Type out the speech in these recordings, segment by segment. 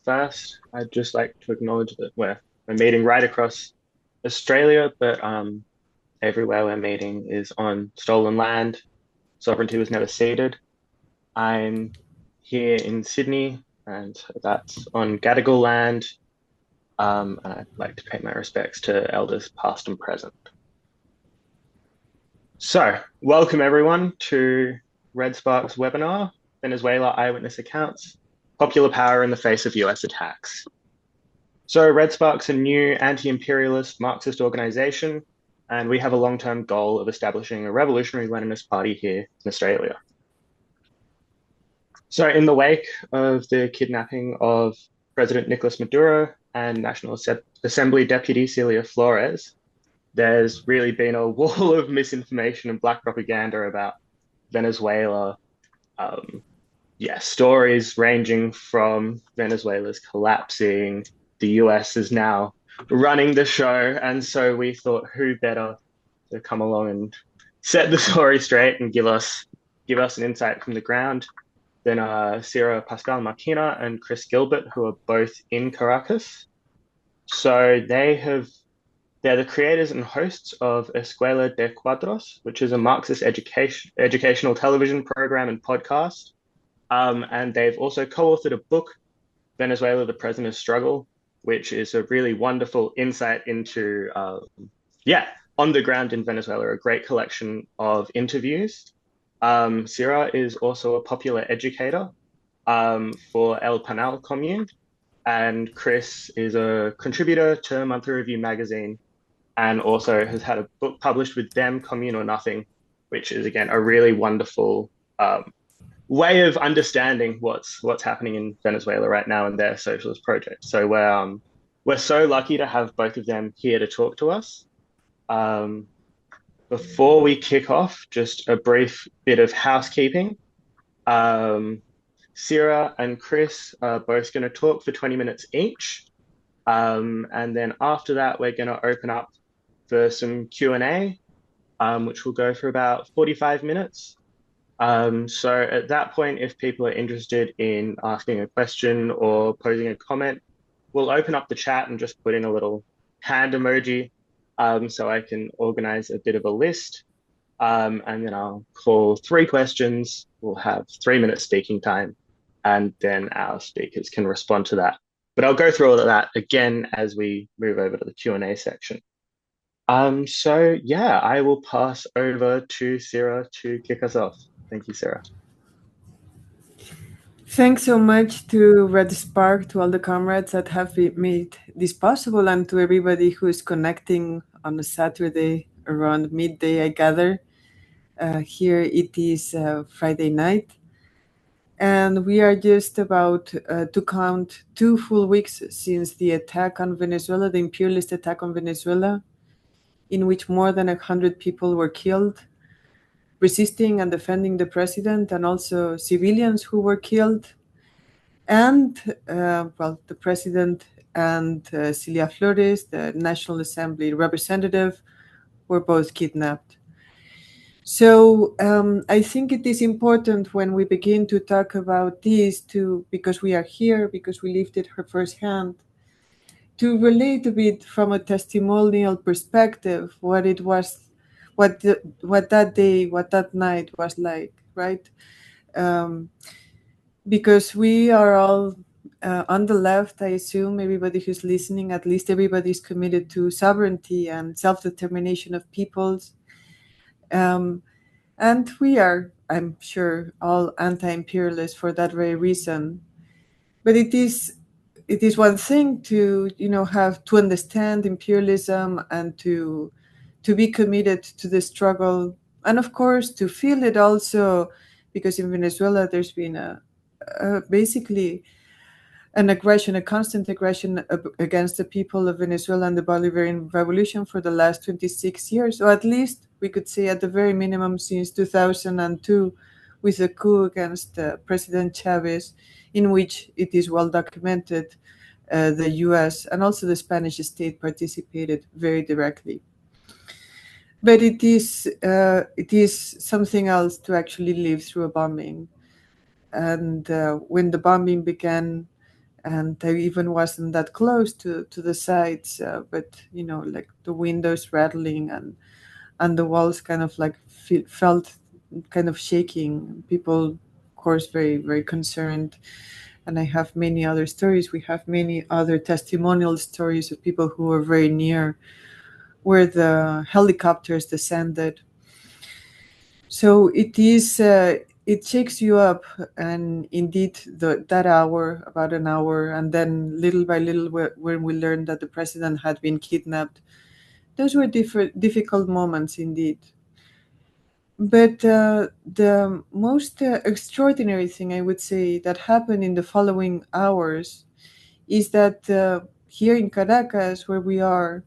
First, I'd just like to acknowledge that we're meeting right across Australia, but everywhere we're meeting is on stolen land. Sovereignty was never ceded. I'm here in Sydney, and that's on Gadigal land. And I'd like to pay my respects to elders past and present. So, welcome everyone to Red Spark's webinar, Venezuela Eyewitness Accounts, Popular Power in the Face of US Attacks. So Red Spark's a new anti-imperialist Marxist organization, and we have a long-term goal of establishing a revolutionary Leninist party here in Australia. So in the wake of the kidnapping of President Nicolas Maduro and National Assembly Deputy Celia Flores, there's really been a wall of misinformation and black propaganda about Venezuela. Stories ranging from Venezuela's collapsing, the US is now running the show, and so we thought, who better to come along and set the story straight and give us an insight from the ground than Sierra Pascal Marquina and Chris Gilbert, who are both in Caracas. So they're the creators and hosts of Escuela de Cuadros, which is a Marxist educational television program and podcast. And they've also co-authored a book, Venezuela, the Prisoner's Struggle, which is a really wonderful insight into, on the ground in Venezuela, a great collection of interviews. Sierra is also a popular educator for El Panal Commune, and Chris is a contributor to Monthly Review magazine and also has had a book published with them, Commune or Nothing, which is, again, a really wonderful way of understanding what's happening in Venezuela right now and their socialist project. So we're so lucky to have both of them here to talk to us. Before we kick off, just a brief bit of housekeeping. Sierra and Chris are both going to talk for 20 minutes each. And then after that, we're going to open up for some Q&A, which will go for about 45 minutes. So at that point, if people are interested in asking a question or posing a comment, we'll open up the chat and just put in a little hand emoji so I can organize a bit of a list. And then I'll call 3 questions. We'll have 3 minutes speaking time, and then our speakers can respond to that. But I'll go through all of that again as we move over to the Q&A section. I will pass over to Sarah to kick us off. Thank you, Sarah. Thanks so much to Red Spark, to all the comrades that have made this possible, and to everybody who is connecting on a Saturday around midday, I gather. Here it is Friday night, and we are just about to count 2 full weeks since the attack on Venezuela, the imperialist attack on Venezuela, in which more than 100 people were killed, resisting and defending the president, and also civilians who were killed. And, the president and Celia Flores, the National Assembly representative, were both kidnapped. So I think it is important when we begin to talk about this, because we are here, because we lived it firsthand, to relate a bit from a testimonial perspective what it was, what that day, what that night was like, right? Because we are all on the left, I assume everybody who's listening, at least everybody is committed to sovereignty and self-determination of peoples. And we are, I'm sure, all anti-imperialist for that very reason. But it is one thing to, have to understand imperialism and to be committed to the struggle, and of course to feel it also, because in Venezuela there's been basically an aggression, a constant aggression against the people of Venezuela and the Bolivarian Revolution for the last 26 years, or at least we could say at the very minimum since 2002, with a coup against President Chavez, in which it is well documented the US and also the Spanish state participated very directly. But it is something else to actually live through a bombing. And when the bombing began and I even wasn't that close to the sides, but like the windows rattling and the walls kind of like felt kind of shaking. People, of course, very very concerned. And I have many other stories. We have many other testimonial stories of people who were very near where the helicopters descended. So it is. It shakes you up, and indeed, that hour, about an hour, and then little by little, when we learned that the president had been kidnapped, those were difficult moments indeed. But the most extraordinary thing I would say that happened in the following hours is that here in Caracas, where we are,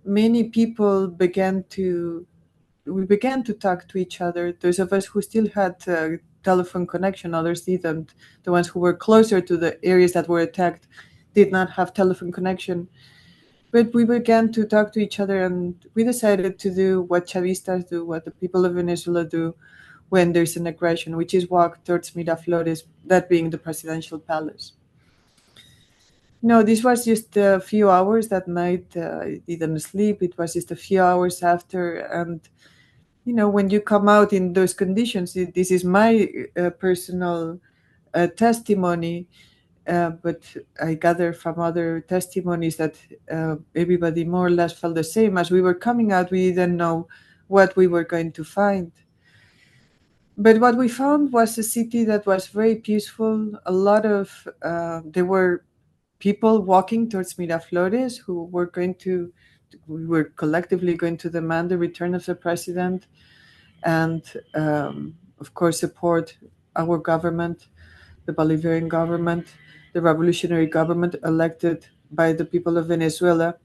many people we began to talk to each other. Those of us who still had telephone connection, others didn't. The ones who were closer to the areas that were attacked did not have telephone connection. But we began to talk to each other, and we decided to do what Chavistas do, what the people of Venezuela do when there's an aggression, which is walk towards Miraflores, that being the presidential palace. No, this was just a few hours that night. I didn't sleep. It was just a few hours after. And, when you come out in those conditions, this is my personal testimony. But I gather from other testimonies that everybody more or less felt the same. As we were coming out, we didn't know what we were going to find. But what we found was a city that was very peaceful. There were people walking towards Miraflores who we were collectively going to demand the return of the president and, of course, support our government, the Bolivarian government, the revolutionary government elected by the people of Venezuela.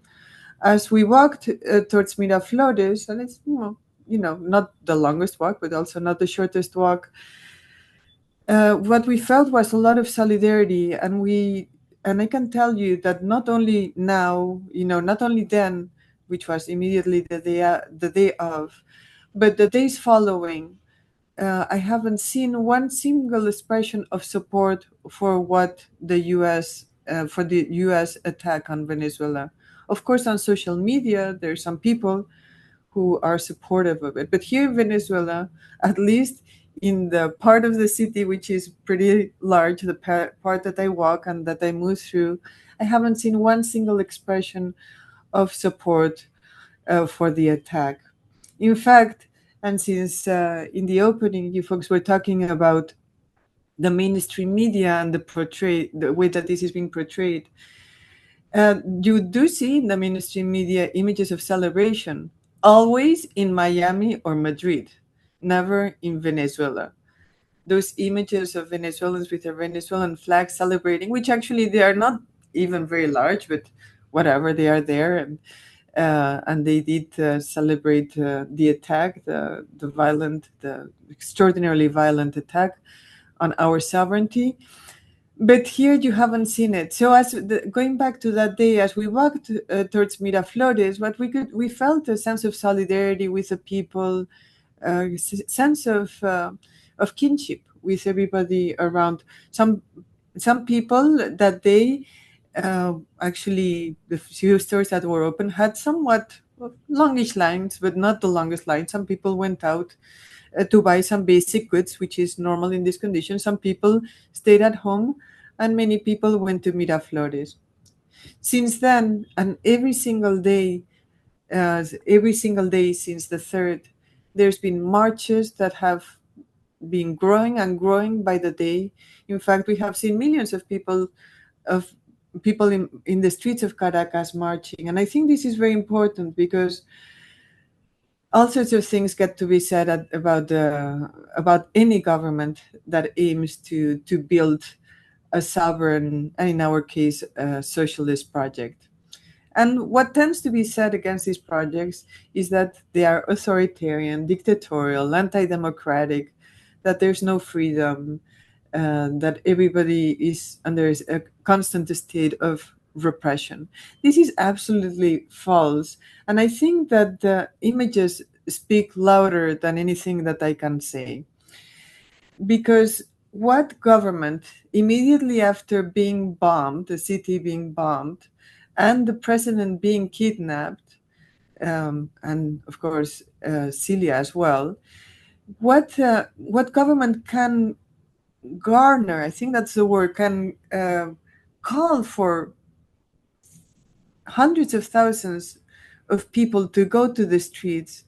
As we walked towards Miraflores, and it's, not the longest walk, but also not the shortest walk, what we felt was a lot of solidarity, and I can tell you that not only now, not only then, which was immediately the day of, but the days following, I haven't seen one single expression of support for for the U.S. attack on Venezuela. Of course, on social media, there are some people who are supportive of it. But here in Venezuela, at least in the part of the city which is pretty large, the part that I walk and that I move through, I haven't seen one single expression of support for the attack. In fact, and since in the opening you folks were talking about the mainstream media and the way that this is being portrayed, you do see in the mainstream media images of celebration, always in Miami or Madrid, never in Venezuela. Those images of Venezuelans with their Venezuelan flag celebrating, which actually they are not even very large, but whatever, they are there, and they did celebrate the attack, the extraordinarily violent attack on our sovereignty. But here you haven't seen it. So going back to that day, as we walked towards Miraflores, we felt a sense of solidarity with the people, a sense of kinship with everybody around. Some people that day, actually, the few stores that were open had somewhat longish lines, but not the longest line. Some people went out to buy some basic goods, which is normal in this condition. Some people stayed at home, and many people went to Miraflores. Since then, and every single day since the 3rd, there's been marches that have been growing and growing by the day. In fact, we have seen millions of people in the streets of Caracas marching. And I think this is very important because all sorts of things get to be said about any government that aims to build a sovereign, and in our case, a socialist project. And what tends to be said against these projects is that they are authoritarian, dictatorial, anti-democratic, that there's no freedom, that everybody is under a constant state of repression. This is absolutely false. And I think that the images speak louder than anything that I can say. Because what government, immediately after being bombed, the city being bombed, and the president being kidnapped, and of course Celia as well, what government can garner, I think that's the word, can call for hundreds of thousands of people to go to the streets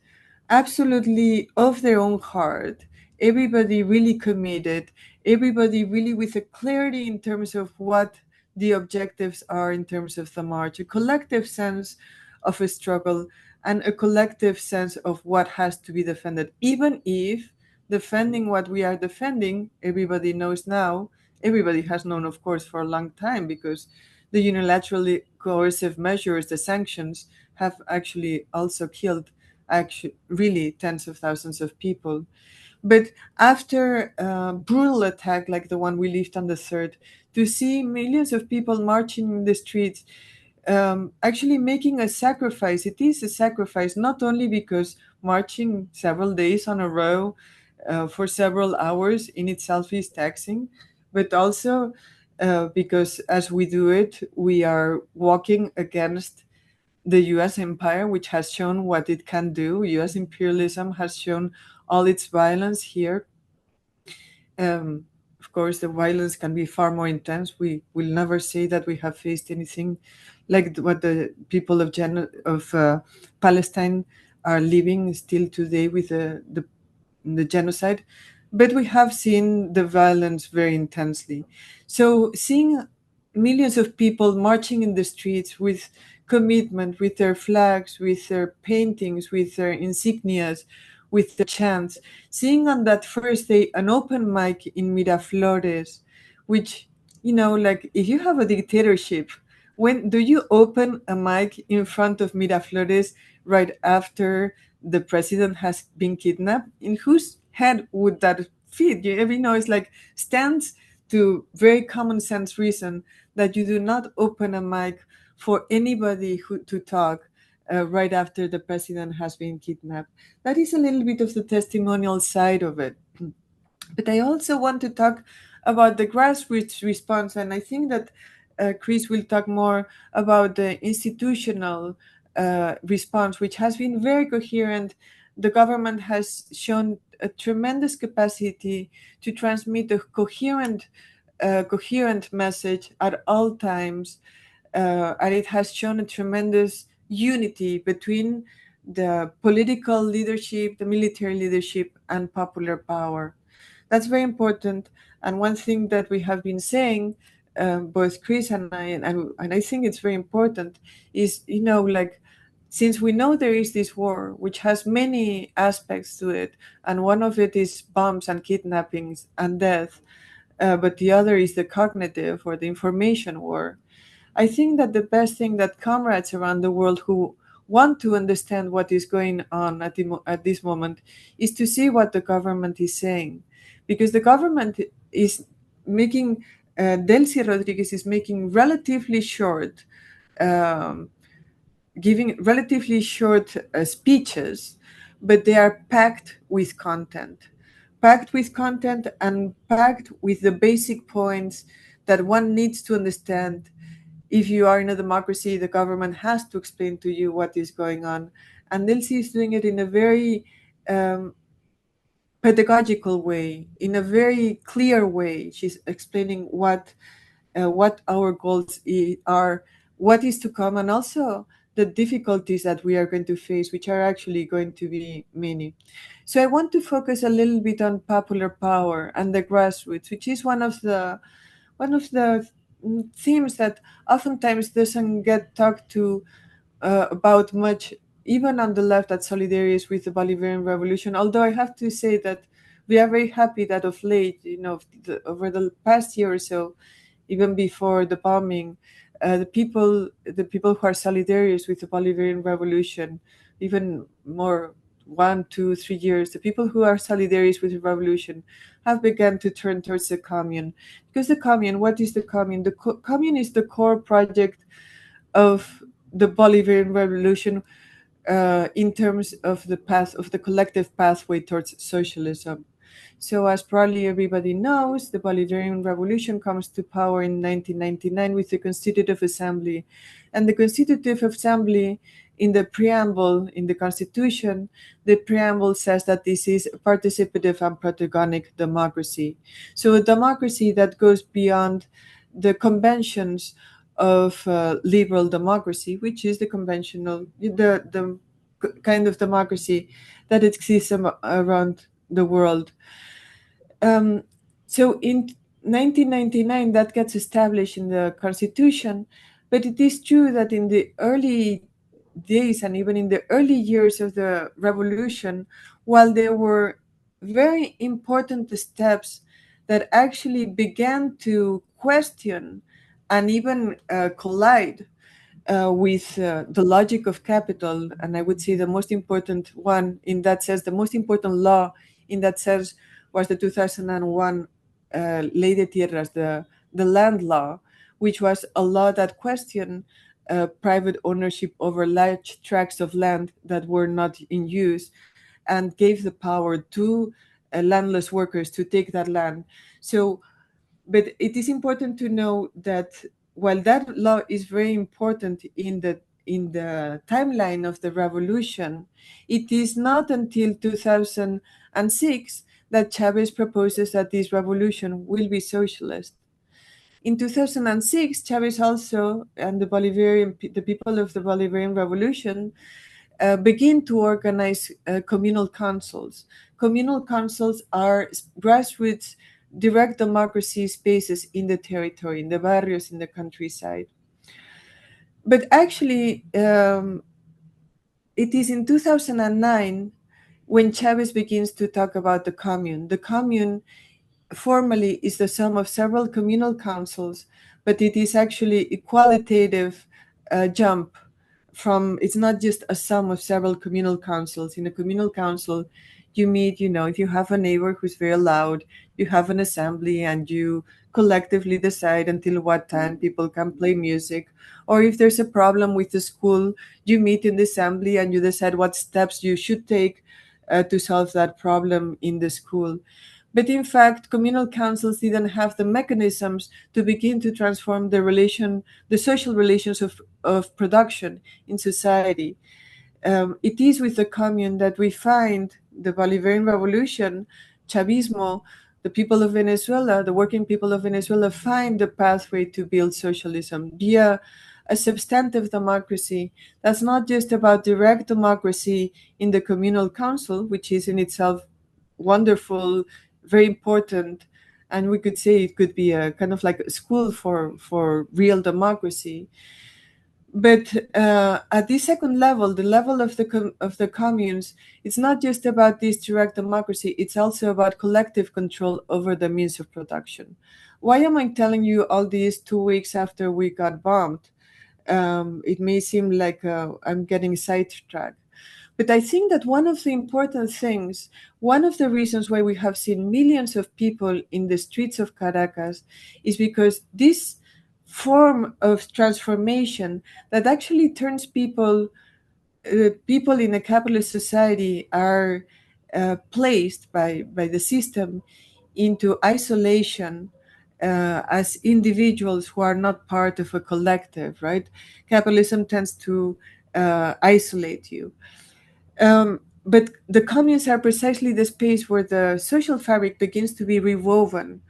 absolutely of their own heart, everybody really committed, everybody really with a clarity in terms of what the objectives are in terms of the march, a collective sense of a struggle and a collective sense of what has to be defended, even if defending what we are defending, everybody knows now, everybody has known, of course, for a long time, because the unilaterally coercive measures, the sanctions, have actually also killed actually really tens of thousands of people. But after a brutal attack like the one we lived on the 3rd, to see millions of people marching in the streets, actually making a sacrifice, it is a sacrifice, not only because marching several days on a row for several hours in itself is taxing, but also because as we do it, we are walking against the US empire, which has shown what it can do. US imperialism has shown all its violence here. Um, of course, the violence can be far more intense. We will never say that we have faced anything like what the people of Palestine are living still today with the genocide, but we have seen the violence very intensely. So seeing millions of people marching in the streets with commitment, with their flags, with their paintings, with their insignias, with the chants, seeing on that first day an open mic in Miraflores, which, like if you have a dictatorship, when do you open a mic in front of Miraflores right after the president has been kidnapped? In whose head would that fit? It's like stands to very common sense reason that you do not open a mic for anybody to talk right after the president has been kidnapped. That is a little bit of the testimonial side of it. But I also want to talk about the grassroots response, and I think that Chris will talk more about the institutional response, which has been very coherent. The government has shown a tremendous capacity to transmit a coherent message at all times, and it has shown a tremendous unity between the political leadership, the military leadership, and popular power. That's very important. And one thing that we have been saying, both Chris and I, and I think it's very important, is, like, since we know there is this war, which has many aspects to it, and one of it is bombs and kidnappings and death, but the other is the cognitive or the information war. I think that the best thing that comrades around the world who want to understand what is going on at this moment is to see what the government is saying, because the government is making Delcy Rodriguez is making relatively short, um, giving relatively short speeches, but they are packed with content and packed with the basic points that one needs to understand. If you are in a democracy, the government has to explain to you what is going on. And Delcy is doing it in a very pedagogical way, in a very clear way. She's explaining what our goals are, what is to come, and also the difficulties that we are going to face, which are actually going to be many. So I want to focus a little bit on popular power and the grassroots, which is one of the themes that oftentimes doesn't get talked to about much, even on the left, that solidarities with the Bolivarian Revolution. Although I have to say that we are very happy that of late, over the past year or so, even before the bombing, the people who are solidarities with the Bolivarian Revolution, even more 1, 2, 3 years, the people who are solidarities with the revolution have begun to turn towards the commune. Because the commune, what is the commune? The commune is the core project of the Bolivarian Revolution in terms of the path of the collective pathway towards socialism. So, as probably everybody knows, the Bolivarian Revolution comes to power in 1999 with the Constitutive Assembly. And the Constitutive Assembly, in the preamble, in the Constitution, the preamble says that this is a participative and protagonic democracy. So, a democracy that goes beyond the conventions of liberal democracy, which is the conventional, the kind of democracy that exists around the world. Um, so in 1999, that gets established in the Constitution, but it is true that in the early days and even in the early years of the revolution, while there were very important steps that actually began to question and even collide with the logic of capital, and I would say the most important one in that sense, the most important law in that sense was the 2001 Ley de Tierras, the land law, which was a law that questioned private ownership over large tracts of land that were not in use and gave the power to landless workers to take that land. So but it is important to know that while that law is very important in the timeline of the revolution, it is not until 2006 that Chavez proposes that this revolution will be socialist. In 2006, Chavez also and the people of the Bolivarian Revolution begin to organize communal councils. Communal councils are grassroots direct democracy spaces in the territory, in the barrios, in the countryside. But actually, it is in 2009 when Chavez begins to talk about the commune. The commune formally is the sum of several communal councils, but it is actually a qualitative jump from, it's not just a sum of several communal councils. In a communal council, you meet, if you have a neighbor who's very loud, you have an assembly and you collectively decide until what time people can play music. Or if there's a problem with the school, you meet in the assembly and you decide what steps you should take to solve that problem in the school. But in fact, communal councils didn't have the mechanisms to begin to transform the social relations of production in society. It is with the commune that we find the Bolivarian Revolution, Chavismo, the people of Venezuela, the working people of Venezuela find the pathway to build socialism via a substantive democracy that's not just about direct democracy in the communal council, which is in itself wonderful, very important, and we could say it could be a kind of like a school for real democracy. But at this second level, the level of the communes, it's not just about this direct democracy. It's also about collective control over the means of production. Why am I telling you all these 2 weeks after we got bombed? It may seem like I'm getting sidetracked. But I think that one of the important things, one of the reasons why we have seen millions of people in the streets of Caracas is because this form of transformation that actually turns people in a capitalist society are placed by the system into isolation as individuals who are not part of a collective, right? Capitalism tends to isolate you. But the communes are precisely the space where the social fabric begins to be rewoven,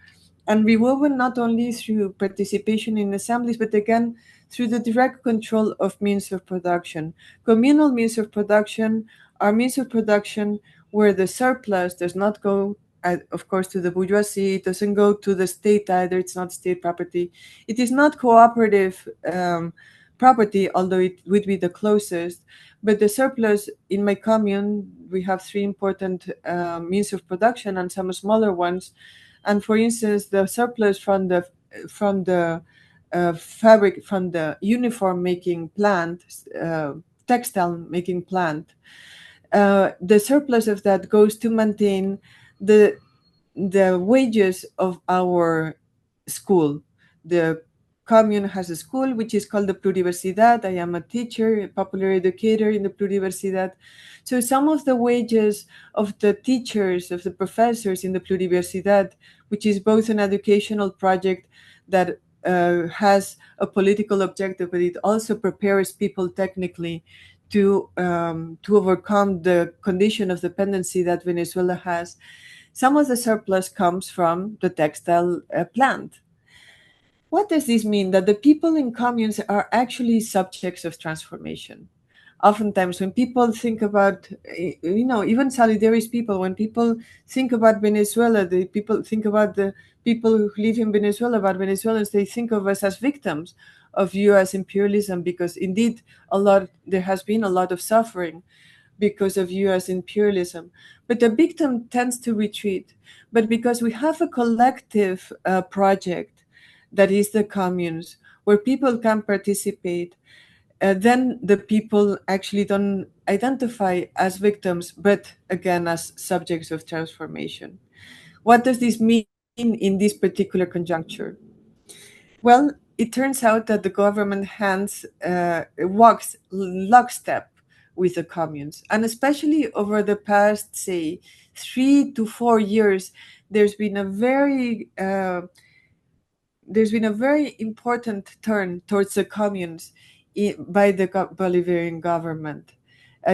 and rewoven not only through participation in assemblies, but again through the direct control of means of production. Communal means of production are means of production where the surplus does not go, of course, to the bourgeoisie, it doesn't go to the state either, it's not state property. It is not cooperative property, although it would be the closest. But the surplus in my commune, we have three important means of production and some smaller ones. And for instance, the surplus from the fabric from the uniform making plant, textile making plant, the surplus of that goes to maintain the wages of our school, the commune has a school which is called the Pluriversidad. I am a teacher, a popular educator in the Pluriversidad. So some of the wages of the teachers, of the professors in the Pluriversidad, which is both an educational project that has a political objective, but it also prepares people technically to overcome the condition of dependency that Venezuela has. Some of the surplus comes from the textile plant. What does this mean? That the people in communes are actually subjects of transformation. Oftentimes, when people think about, even solidarist people, when people think about Venezuela, the people think about the people who live in Venezuela, about Venezuelans, they think of us as victims of US imperialism, because indeed there has been a lot of suffering because of US imperialism. But the victim tends to retreat. But because we have a collective project that is the communes, where people can participate, then the people actually don't identify as victims, but again as subjects of transformation. What does this mean in this particular conjuncture? Well, it turns out that the government walks lockstep with the communes, and especially over the past, say, 3 to 4 years, there's been a very important turn towards the communes by the Bolivarian government.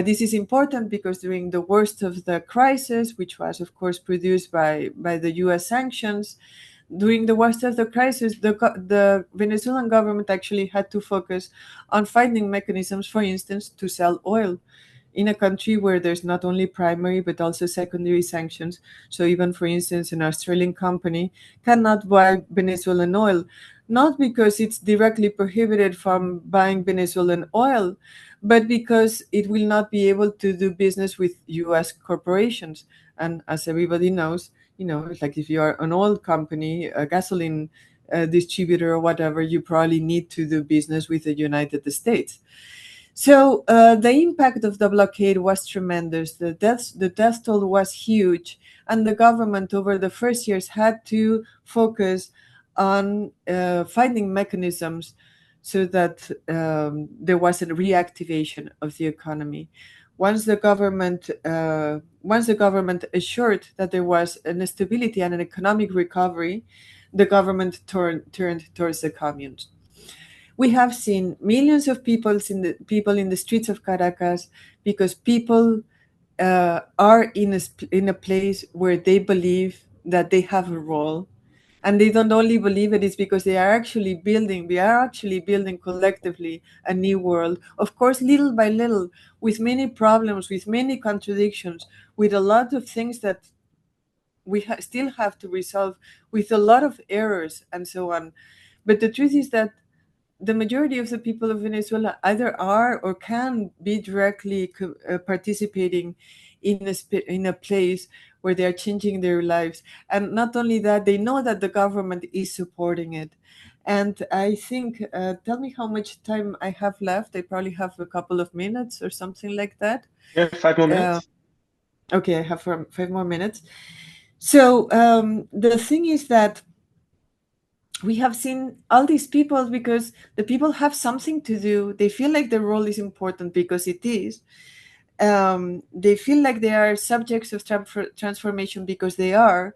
This is important because during the worst of the crisis, which was, of course, produced by the US sanctions, during the worst of the crisis, the Venezuelan government actually had to focus on finding mechanisms, for instance, to sell oil in a country where there's not only primary but also secondary sanctions. So even, for instance, an Australian company cannot buy Venezuelan oil, not because it's directly prohibited from buying Venezuelan oil, but because it will not be able to do business with US corporations. And as everybody knows, it's like if you are an oil company, a gasoline distributor or whatever, you probably need to do business with the United States. So the impact of the blockade was tremendous. The death toll was huge, and the government over the first years had to focus on finding mechanisms so that there was a reactivation of the economy. Once the government assured that there was an stability and an economic recovery, the government turned towards the communes. We have seen millions of people in the streets of Caracas because people are in a place where they believe that they have a role, and they don't only believe it is because we are actually building collectively a new world, of course, little by little, with many problems, with many contradictions, with a lot of things that we still have to resolve, with a lot of errors and so on. But the truth is that the majority of the people of Venezuela either are or can be directly participating in a place where they are changing their lives. And not only that, they know that the government is supporting it. And I think, tell me how much time I have left. I probably have a couple of minutes or something like that. Yeah, 5 more minutes. Okay, I have 5 more minutes. So the thing is that we have seen all these people because the people have something to do. They feel like their role is important because it is. They feel like they are subjects of transformation because they are.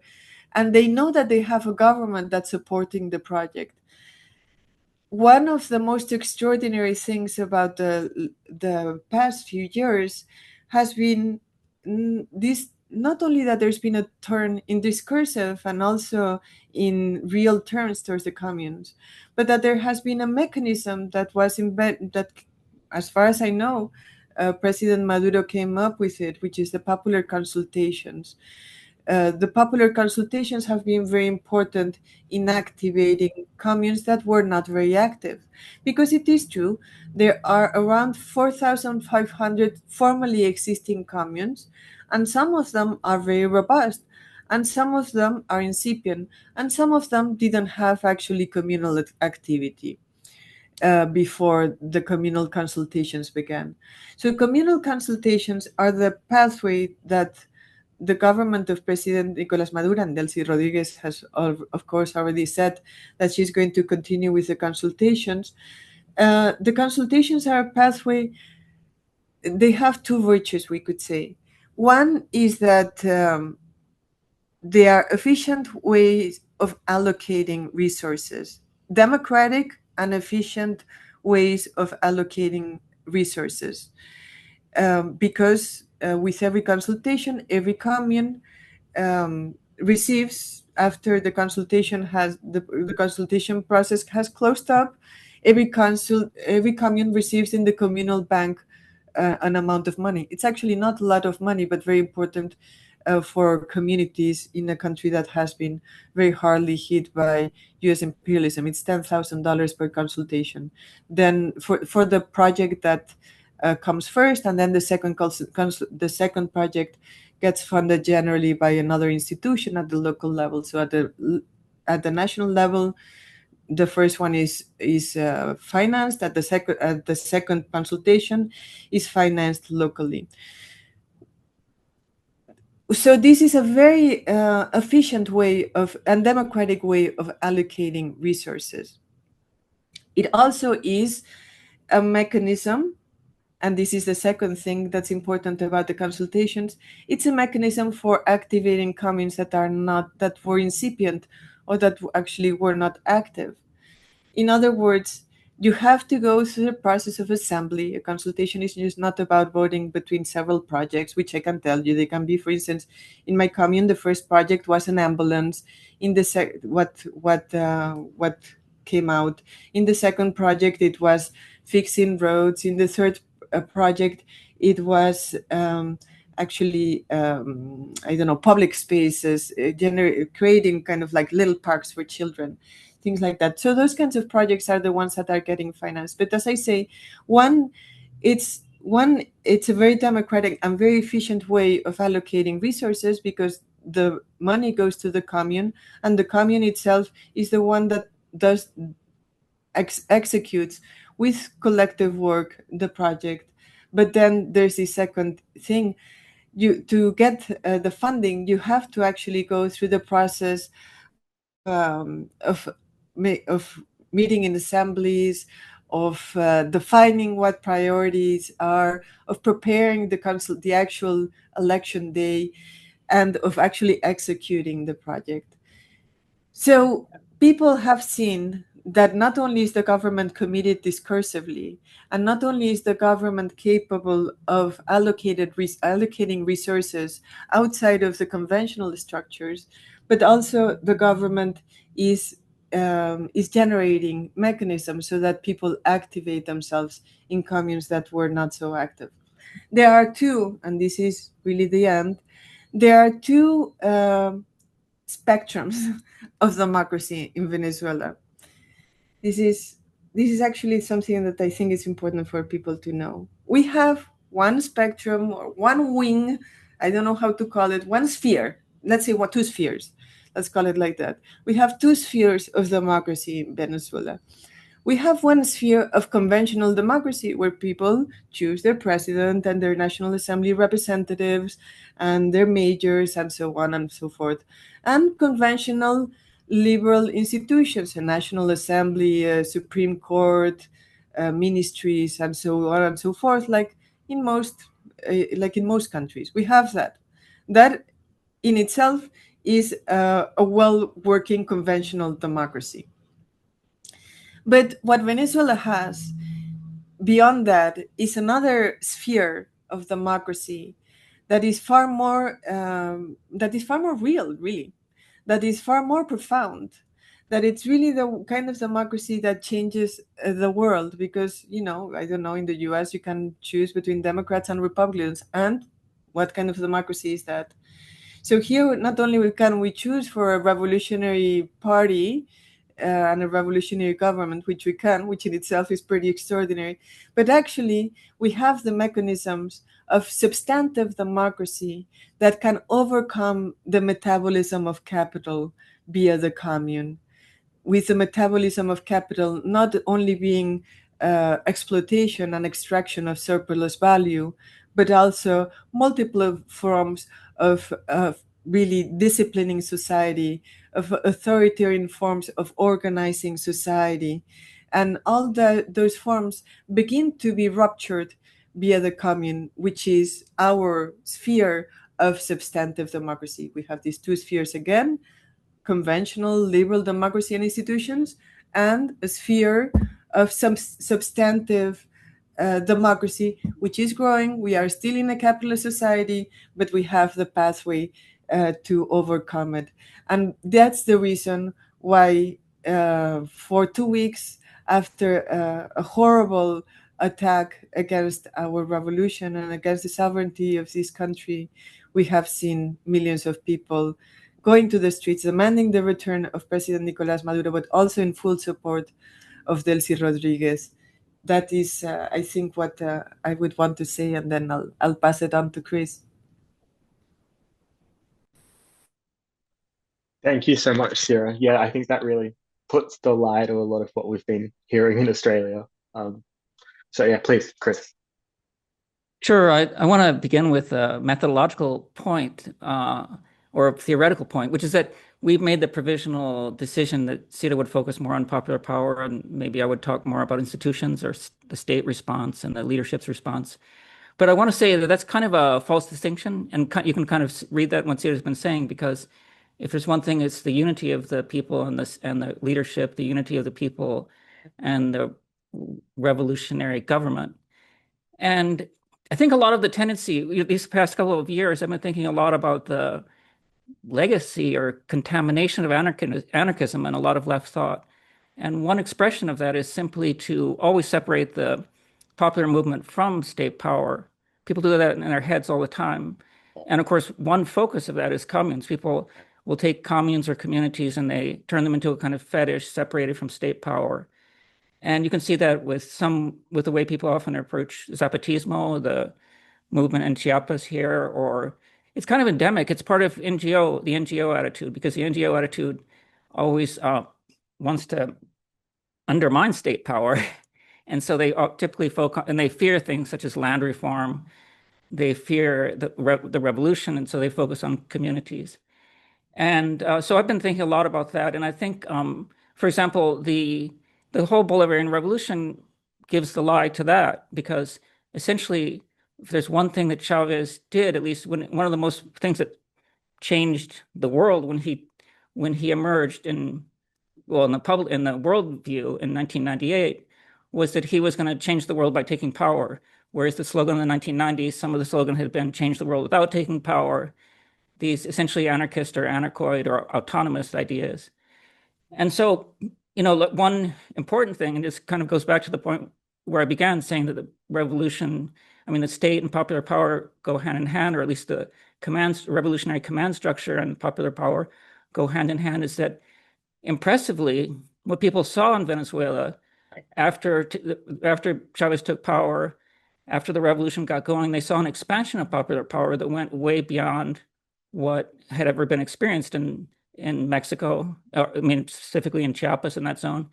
And they know that they have a government that's supporting the project. One of the most extraordinary things about the past few years has been this, not only that there's been a turn in discursive and also in real terms towards the communes, but that there has been a mechanism that was embedded, that, as far as I know, President Maduro came up with it, which is the popular consultations. The popular consultations have been very important in activating communes that were not very active. Because it is true, there are around 4,500 formally existing communes, and some of them are very robust, and some of them are incipient, and some of them didn't have actually communal activity before the communal consultations began. So communal consultations are the pathway that the government of President Nicolas Maduro, and Delcy Rodriguez has, of course, already said that she's going to continue with the consultations. The consultations are a pathway. They have two virtues, we could say. One is that they are efficient ways of allocating resources, democratic and efficient ways of allocating resources. Because with every consultation, every commune receives, after the consultation has the consultation process has closed up, every commune receives in the communal bank an amount of money. It's actually not a lot of money, but very important for communities in a country that has been very hardly hit by U.S. imperialism. It's $10,000 per consultation. Then for the project that comes first, and then the second project gets funded generally by another institution at the local level. So at the national level, the first one is financed. At the second consultation is financed locally. So this is a very efficient way of and democratic way of allocating resources. It also is a mechanism, and this is the second thing that's important about the consultations. It's a mechanism for activating communes that were incipient or that actually were not active. In other words, you have to go through the process of assembly. A consultation is just not about voting between several projects, which I can tell you. They can be, for instance, in my commune, the first project was an ambulance. In the what came out in the second project, it was fixing roads. In the third project, it was actually I don't know, public spaces, creating kind of like little parks for children, things like that. So those kinds of projects are the ones that are getting financed. But as I say, it's a very democratic and very efficient way of allocating resources, because the money goes to the commune, and the commune itself is the one that does executes with collective work the project. But then there's the second thing. To get the funding, you have to actually go through the process of meeting in assemblies, of defining what priorities are, of preparing the actual election day, and of actually executing the project. So people have seen that not only is the government committed discursively, and not only is the government capable of allocating resources outside of the conventional structures, but also the government is generating mechanisms so that people activate themselves in communes that were not so active. There are two, and this is really the end, there are two spectrums of democracy in Venezuela. This is actually something that I think is important for people to know. We have one spectrum or one wing, I don't know how to call it, one sphere. Let's say two spheres. Let's call it like that. We have two spheres of democracy in Venezuela. We have one sphere of conventional democracy where people choose their president and their National Assembly representatives and their majors and so on and so forth. And conventional liberal institutions, a National Assembly, a Supreme Court, ministries, and so on and so forth, like in most countries. We have that. That in itself is a well-working conventional democracy. But what Venezuela has beyond that is another sphere of democracy that is far more real, really, that is far more profound, that it's really the kind of democracy that changes the world. Because, I don't know, in the US you can choose between Democrats and Republicans, and what kind of democracy is that? So here, not only can we choose for a revolutionary party and a revolutionary government, which in itself is pretty extraordinary, but actually we have the mechanisms of substantive democracy that can overcome the metabolism of capital via the commune, with the metabolism of capital not only being exploitation and extraction of surplus value, but also multiple forms of really disciplining society, of authoritarian forms of organizing society. And all those forms begin to be ruptured via the commune, which is our sphere of substantive democracy. We have these two spheres again: conventional liberal democracy and institutions, and a sphere of some substantive democracy, which is growing. We are still in a capitalist society, but we have the pathway to overcome it. And that's the reason why, for 2 weeks after a horrible attack against our revolution and against the sovereignty of this country, we have seen millions of people going to the streets demanding the return of President Nicolas Maduro, but also in full support of Delcy Rodriguez. That is, I think, what I would want to say, and then I'll pass it on to Chris. Thank you so much, Sarah. Yeah, I think that really puts the lie to a lot of what we've been hearing in Australia. So yeah, please, Chris. Sure. I want to begin with a methodological point or a theoretical point, which is that we've made the provisional decision that CETA would focus more on popular power, and maybe I would talk more about institutions or the state response and the leadership's response. But I want to say that that's kind of a false distinction, and you can kind of read that in what CETA's been saying, because if there's one thing, it's the unity of the people and the leadership, the unity of the people and the revolutionary government. And I think a lot of the tendency, these past couple of years, I've been thinking a lot about the legacy or contamination of anarchism and a lot of left thought. And one expression of that is simply to always separate the popular movement from state power. People do that in their heads all the time. And of course, one focus of that is communes. People will take communes or communities and they turn them into a kind of fetish separated from state power. And you can see that with the way people often approach Zapatismo, the movement in Chiapas here, or it's kind of endemic. It's part of the NGO attitude, because the NGO attitude always wants to undermine state power. And so they typically focus, and they fear things such as land reform. They fear the revolution, and so they focus on communities. And so I've been thinking a lot about that. And I think, for example, the whole Bolivarian Revolution gives the lie to that, because essentially, if there's one thing that Chavez did, at least one of the most things that changed the world when he emerged in the world view in 1998, was that he was going to change the world by taking power. Whereas the slogan in the 1990s, some of the slogan had been change the world without taking power. These essentially anarchist or anarchoid or autonomous ideas. And so, one important thing, and this kind of goes back to the point where I began saying that the revolution, the state and popular power go hand in hand, or at least the revolutionary command structure and popular power go hand in hand, is that impressively, what people saw in Venezuela after Chavez took power, after the revolution got going, they saw an expansion of popular power that went way beyond what had ever been experienced in Mexico, specifically in Chiapas in that zone,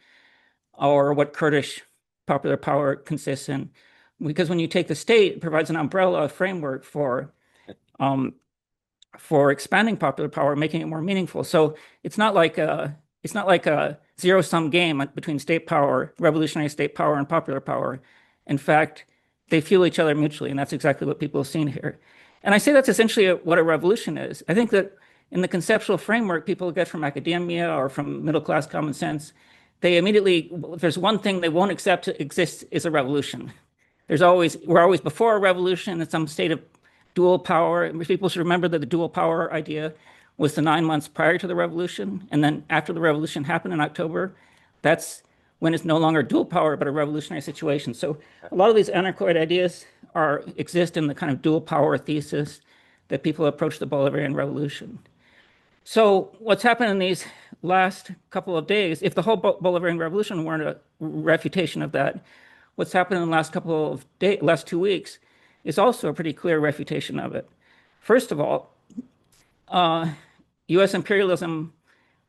or what Kurdish popular power consists in. Because when you take the state, it provides an umbrella, a framework for expanding popular power, making it more meaningful. So it's not like a zero-sum game between state power, revolutionary state power, and popular power. In fact, they fuel each other mutually, and that's exactly what people have seen here. And I say that's essentially what a revolution is. I think that in the conceptual framework people get from academia or from middle-class common sense, they immediately, if there's one thing they won't accept exists, is a revolution. We're always before a revolution in some state of dual power. People should remember that the dual power idea was the 9 months prior to the revolution. And then after the revolution happened in October, that's when it's no longer dual power, but a revolutionary situation. So a lot of these anarchoid ideas exist in the kind of dual power thesis that people approach the Bolivarian Revolution. So what's happened in these last couple of days, if the whole Bolivarian Revolution weren't a refutation of that, what's happened in the last 2 weeks is also a pretty clear refutation of it. First of all, U.S. imperialism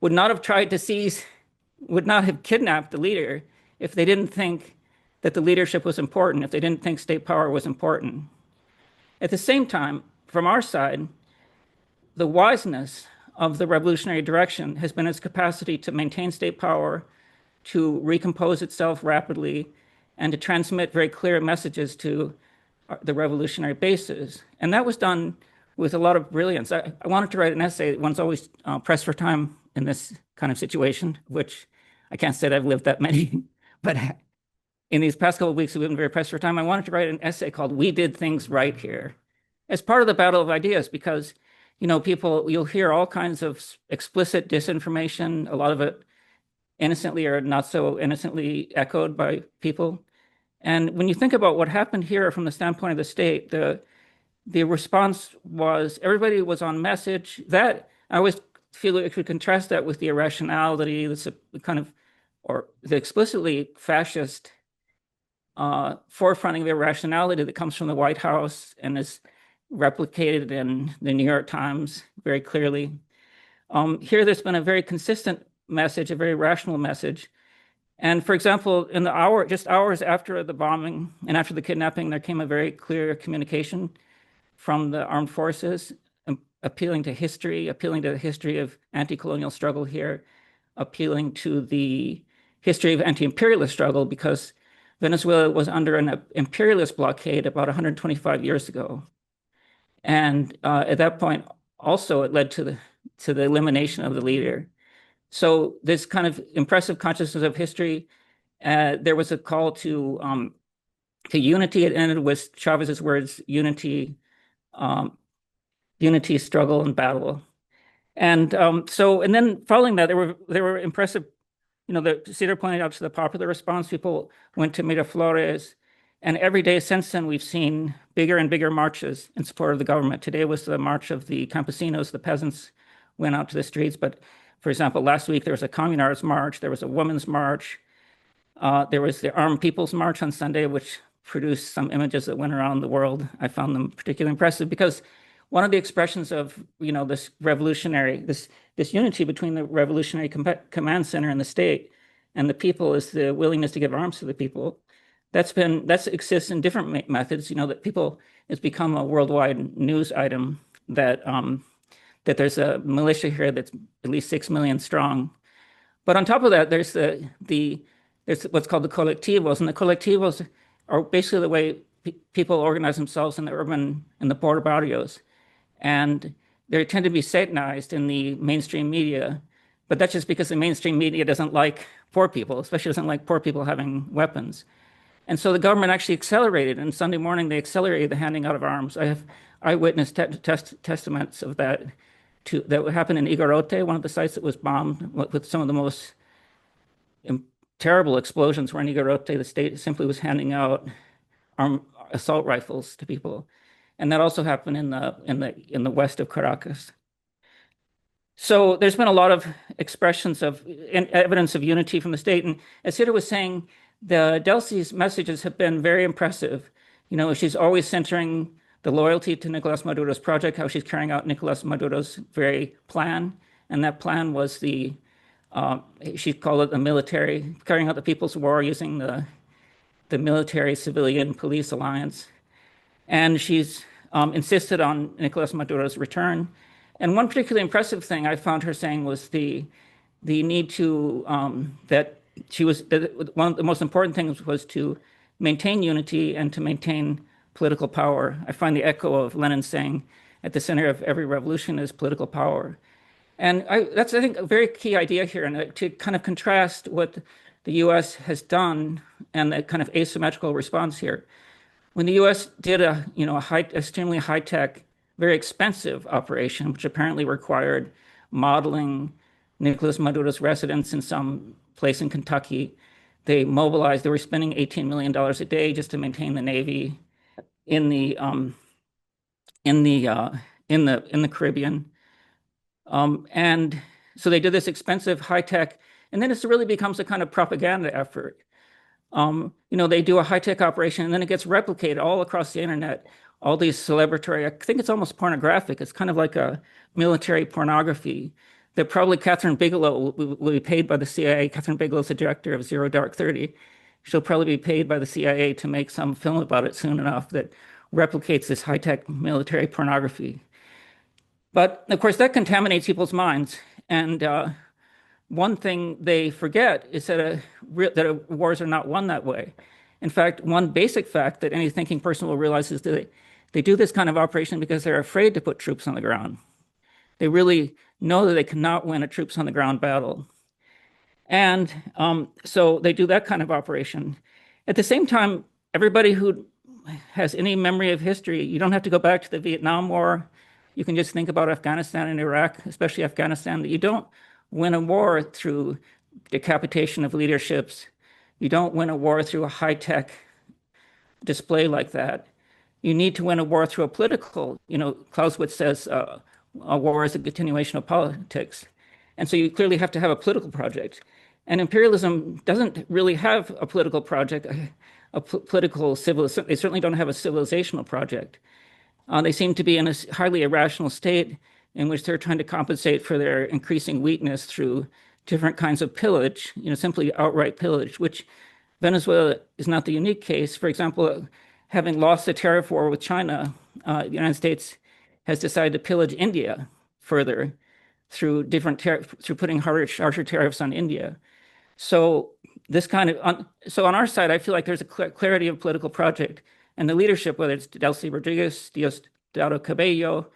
would not have kidnapped the leader if they didn't think that the leadership was important, if they didn't think state power was important. At the same time, from our side, the wiseness of the revolutionary direction has been its capacity to maintain state power, to recompose itself rapidly, and to transmit very clear messages to the revolutionary bases. And that was done with a lot of brilliance. I wanted to write an essay. One's always pressed for time in this kind of situation, which I can't say that I've lived that many, but in these past couple of weeks, we've been very pressed for time. I wanted to write an essay called "We Did Things Right Here" as part of the battle of ideas, because you'll hear all kinds of explicit disinformation, a lot of it innocently or not so innocently echoed by people. And when you think about what happened here from the standpoint of the state, the response was everybody was on message. That I always feel like we could contrast that with the irrationality, the kind of, or the explicitly fascist forefronting of irrationality that comes from the White House and is replicated in the New York Times very clearly. Here, there's been a very consistent message, a very rational message. And for example, in the just hours after the bombing and after the kidnapping, there came a very clear communication from the armed forces, appealing to history, appealing to the history of anti-colonial struggle here, appealing to the history of anti-imperialist struggle, because Venezuela was under an imperialist blockade about 125 years ago. And at that point, also, it led to the elimination of the leader. So this kind of impressive consciousness of history, there was a call to unity. It ended with Chavez's words, unity, struggle, and battle. And then following that, there were impressive, the Cedar pointed out to the popular response. People went to Miraflores, and every day since then, we've seen bigger and bigger marches in support of the government. Today was the march of the campesinos, the peasants went out to the streets. But for example, last week, there was a communards march, there was a women's march, there was the Armed People's March on Sunday, which produced some images that went around the world. I found them particularly impressive because one of the expressions of, this revolutionary, this unity between the revolutionary command center and the state and the people is the willingness to give arms to the people. That exists in different methods, that it's become a worldwide news item that there's a militia here that's at least 6 million strong. But on top of that, there's what's called the colectivos, and the colectivos are basically the way people organize themselves in the border barrios. And they tend to be satanized in the mainstream media, but that's just because the mainstream media doesn't like poor people, especially doesn't like poor people having weapons. And so the government actually accelerated, and Sunday morning they accelerated the handing out of arms. I have eyewitness testaments of that. That happened in Iguarote, one of the sites that was bombed with some of the most terrible explosions. Were in Iguarote, the state simply was handing out assault rifles to people, and that also happened in the west of Caracas. So there's been a lot of expressions of evidence of unity from the state, and as Cedar was saying, the Delcy's messages have been very impressive. She's always centering the loyalty to Nicolas Maduro's project, how she's carrying out Nicolas Maduro's very plan. And that plan was she called it the military, carrying out the People's War using the military civilian police alliance. And she's insisted on Nicolas Maduro's return. And one particularly impressive thing I found her saying was the need to, one of the most important things was to maintain unity and to maintain political power. I find the echo of Lenin saying, at the center of every revolution is political power. And that's, I think, a very key idea here, and to kind of contrast what the U.S. has done and the kind of asymmetrical response here. When the U.S. did a extremely high-tech, very expensive operation, which apparently required modeling Nicolas Maduro's residence in some place in Kentucky, they were spending $18 million a day just to maintain the Navy in the Caribbean, and so they did this expensive high tech, and then it really becomes a kind of propaganda effort. They do a high tech operation, and then it gets replicated all across the internet. All these celebratory, I think it's almost pornographic. It's kind of like a military pornography. That probably Catherine Bigelow will be paid by the CIA. Catherine Bigelow's the director of Zero Dark 30. She'll probably be paid by the CIA to make some film about it soon enough that replicates this high-tech military pornography. But of course, that contaminates people's minds. And one thing they forget is that wars are not won that way. In fact, one basic fact that any thinking person will realize is that they do this kind of operation because they're afraid to put troops on the ground. They really know that they cannot win a troops on the ground battle. And so they do that kind of operation. At the same time, everybody who has any memory of history, you don't have to go back to the Vietnam War. You can just think about Afghanistan and Iraq, especially Afghanistan, that you don't win a war through decapitation of leaderships. You don't win a war through a high-tech display like that. You need to win a war through a political, Clausewitz says a war is a continuation of politics. And so you clearly have to have a political project. And imperialism doesn't really have a political project, political civilization. They certainly don't have a civilizational project. They seem to be in a highly irrational state in which they're trying to compensate for their increasing weakness through different kinds of pillage, simply outright pillage, which Venezuela is not the unique case. For example, having lost the tariff war with China, the United States has decided to pillage India further through through putting harsher tariffs on India. So this kind of so on our side, I feel like there's a clarity of political project, and the leadership, whether it's Delcy Rodriguez, Diosdado Cabello,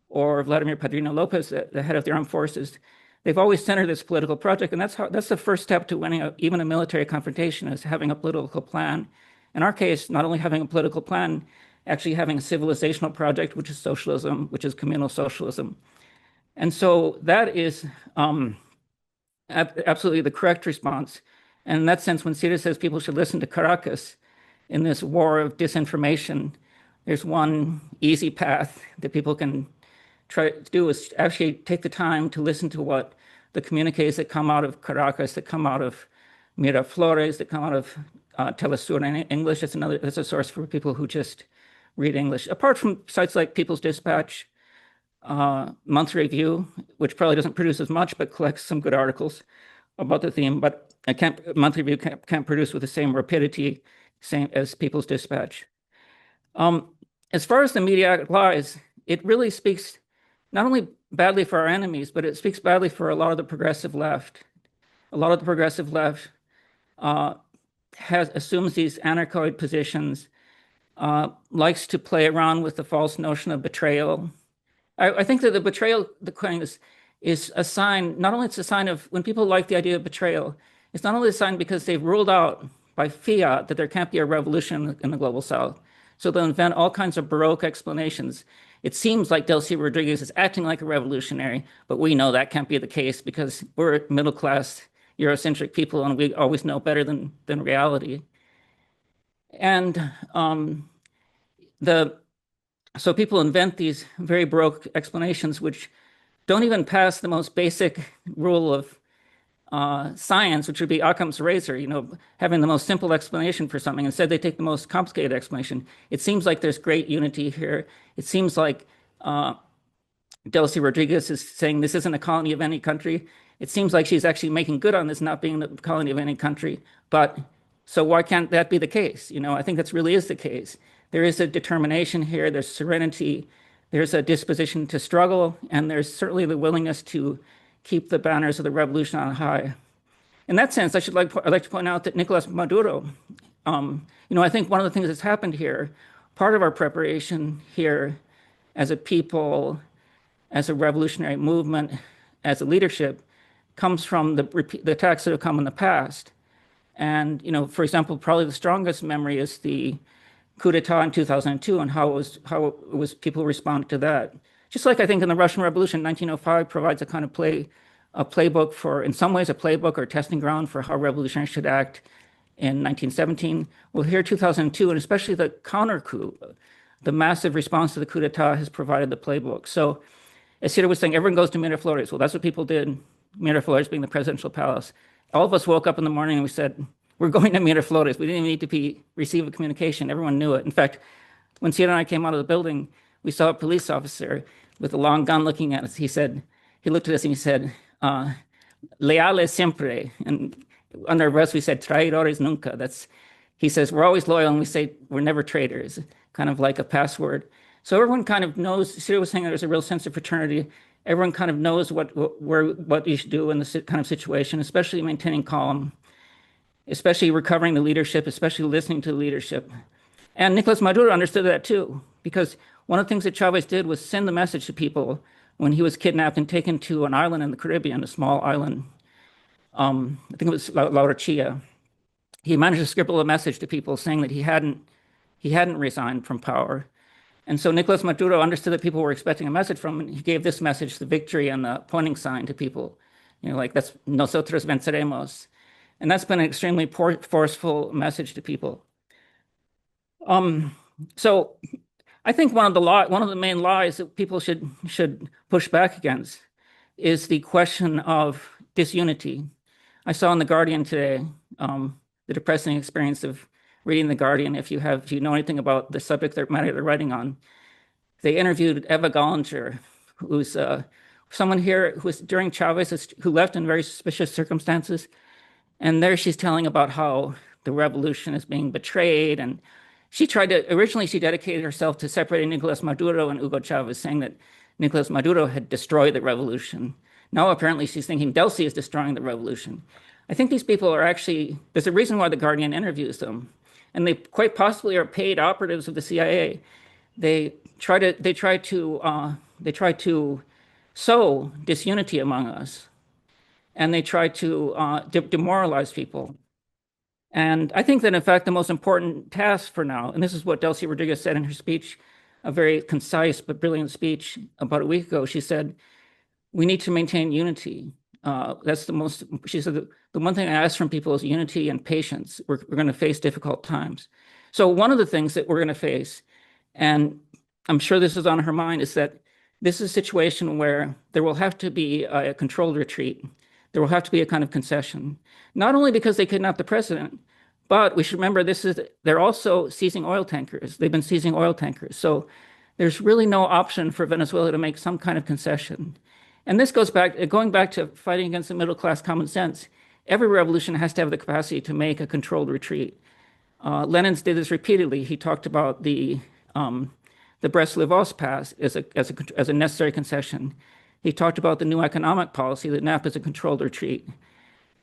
or Vladimir Padrino Lopez, the head of the armed forces, they've always centered this political project, and that's the first step to winning even a military confrontation, is having a political plan. In our case, not only having a political plan, actually having a civilizational project, which is socialism, which is communal socialism. And so that is absolutely the correct response. And in that sense, when CETA says people should listen to Caracas in this war of disinformation, there's one easy path that people can try to do, is actually take the time to listen to what the communiques that come out of Caracas, that come out of Miraflores, that come out of Telesur in English. That's a source for people who just read English. Apart from sites like People's Dispatch, Monthly Review, which probably doesn't produce as much, but collects some good articles about the theme. But Monthly Review can't produce with the same rapidity as People's Dispatch. As far as the media lies, it really speaks not only badly for our enemies, but it speaks badly for a lot of the progressive left. A lot of the progressive left assumes these anarchoid positions, likes to play around with the false notion of betrayal. I think that the betrayal, the claim is a sign, not only it's a sign of, when people like the idea of betrayal, it's not only a sign because they've ruled out by fiat that there can't be a revolution in the global South. So they'll invent all kinds of Baroque explanations. It seems like Delcy Rodriguez is acting like a revolutionary, but we know that can't be the case because we're middle-class, Eurocentric people, and we always know better than reality. And so people invent these very Baroque explanations which don't even pass the most basic rule of science, which would be Occam's razor, having the most simple explanation for something. Instead, they take the most complicated explanation. It seems like there's great unity here. It seems like Delcy Rodriguez is saying this isn't a colony of any country. It seems like she's actually making good on this not being a colony of any country. But so why can't that be the case? I think that really is the case. There is a determination here. There's serenity. There's a disposition to struggle. And there's certainly the willingness to keep the banners of the revolution on high. In that sense, I'd like to point out that Nicolas Maduro, I think one of the things that's happened here, part of our preparation here as a people, as a revolutionary movement, as a leadership, comes from the attacks that have come in the past. And, for example, probably the strongest memory is the coup d'etat in 2002 and how it was people responded to that. Just like I think in the Russian Revolution, 1905 provides a kind of a playbook for, in some ways, a playbook or testing ground for how revolutionaries should act in 1917. Well, here, 2002, and especially the counter coup, the massive response to the coup d'etat has provided the playbook. So, as Cedar was saying, everyone goes to Miraflores. Well, that's what people did, Miraflores being the presidential palace. All of us woke up in the morning and we said, we're going to Miraflores. We didn't even need to receive a communication. Everyone knew it. In fact, when Cedar and I came out of the building, we saw a police officer with a long gun looking at us. He looked at us and he said, leales siempre. And under our breath, we said, traidores nunca. He says, we're always loyal, and we say, we're never traitors. kind of like a password. So everyone kind of knows. Cyril was saying there's a real sense of fraternity. Everyone kind of knows what you should do in this kind of situation, especially maintaining calm, especially recovering the leadership, especially listening to the leadership. And Nicolas Maduro understood that too, because one of the things that Chavez did was send the message to people when he was kidnapped and taken to an island in the Caribbean, a small island. I think it was Laurachia. He managed to scribble a message to people saying that he hadn't resigned from power. And so Nicolas Maduro understood that people were expecting a message from him. He gave this message, the victory and the pointing sign, to people. Like that's nosotros venceremos. And that's been an extremely forceful message to people. So I think one of the main lies that people should push back against is the question of disunity. I saw in The Guardian today the depressing experience of reading The Guardian. If you know anything about the subject matter they're writing on, they interviewed Eva Gollinger, who's someone here who was during Chavez, who left in very suspicious circumstances. And there she's telling about how the revolution is being betrayed. And originally she dedicated herself to separating Nicolas Maduro and Hugo Chavez, saying that Nicolas Maduro had destroyed the revolution. Now apparently she's thinking Delcy is destroying the revolution. I think these people are actually, there's a reason why The Guardian interviews them. And they quite possibly are paid operatives of the CIA. They try to sow disunity among us. And they try to demoralize people. And I think that, in fact, the most important task for now, and this is what Delcy Rodriguez said in her speech, a very concise but brilliant speech about a week ago. She said, we need to maintain unity. She said, the one thing I ask from people is unity and patience. We're going to face difficult times. So one of the things that we're going to face, and I'm sure this is on her mind, is that this is a situation where there will have to be a controlled retreat. There will have to be a kind of concession, not only because they kidnapped the president, but we should remember they're also seizing oil tankers. They've been seizing oil tankers. So there's really no option for Venezuela to make some kind of concession. And this going back to fighting against the middle class common sense. Every revolution has to have the capacity to make a controlled retreat. Lenin did this repeatedly. He talked about the Brest-Litovsk Pact as a necessary concession. He talked about the new economic policy that NAP is a controlled retreat.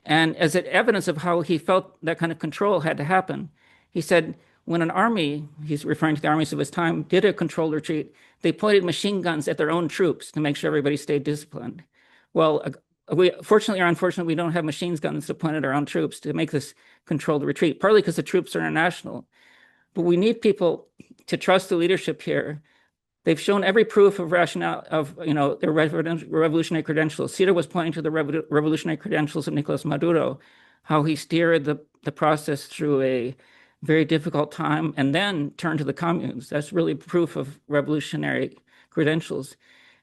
And as evidence of how he felt that kind of control had to happen, he said, when an army, he's referring to the armies of his time, did a controlled retreat, they pointed machine guns at their own troops to make sure everybody stayed disciplined. Well, fortunately or unfortunately, we don't have machine guns to point at our own troops to make this controlled retreat, partly because the troops are international. But we need people to trust the leadership here. They've shown every proof of rationale of their revolutionary credentials. Cedar was pointing to the revolutionary credentials of Nicolas Maduro, how he steered the process through a very difficult time and then turned to the communes. That's really proof of revolutionary credentials.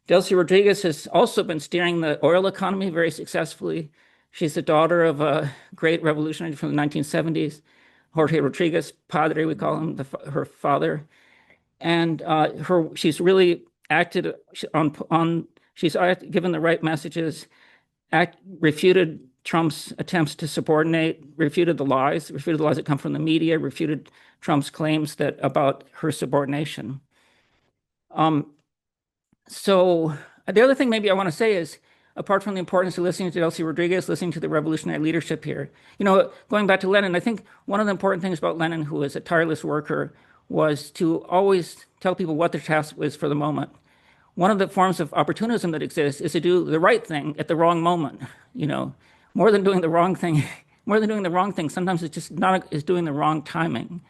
Delcy Rodriguez has also been steering the oil economy very successfully. She's the daughter of a great revolutionary from the 1970s, Jorge Rodriguez, Padre, we call him, her father. And she's really acted she's given the right messages, refuted Trump's attempts to subordinate, refuted the lies that come from the media, refuted Trump's claims about her subordination. So the other thing maybe I want to say is, apart from the importance of listening to Delcy Rodriguez, listening to the revolutionary leadership here, going back to Lenin, I think one of the important things about Lenin, who was a tireless worker, was to always tell people what their task was for the moment. One of the forms of opportunism that exists is to do the right thing at the wrong moment. More than doing the wrong thing, sometimes it's just doing the wrong timing.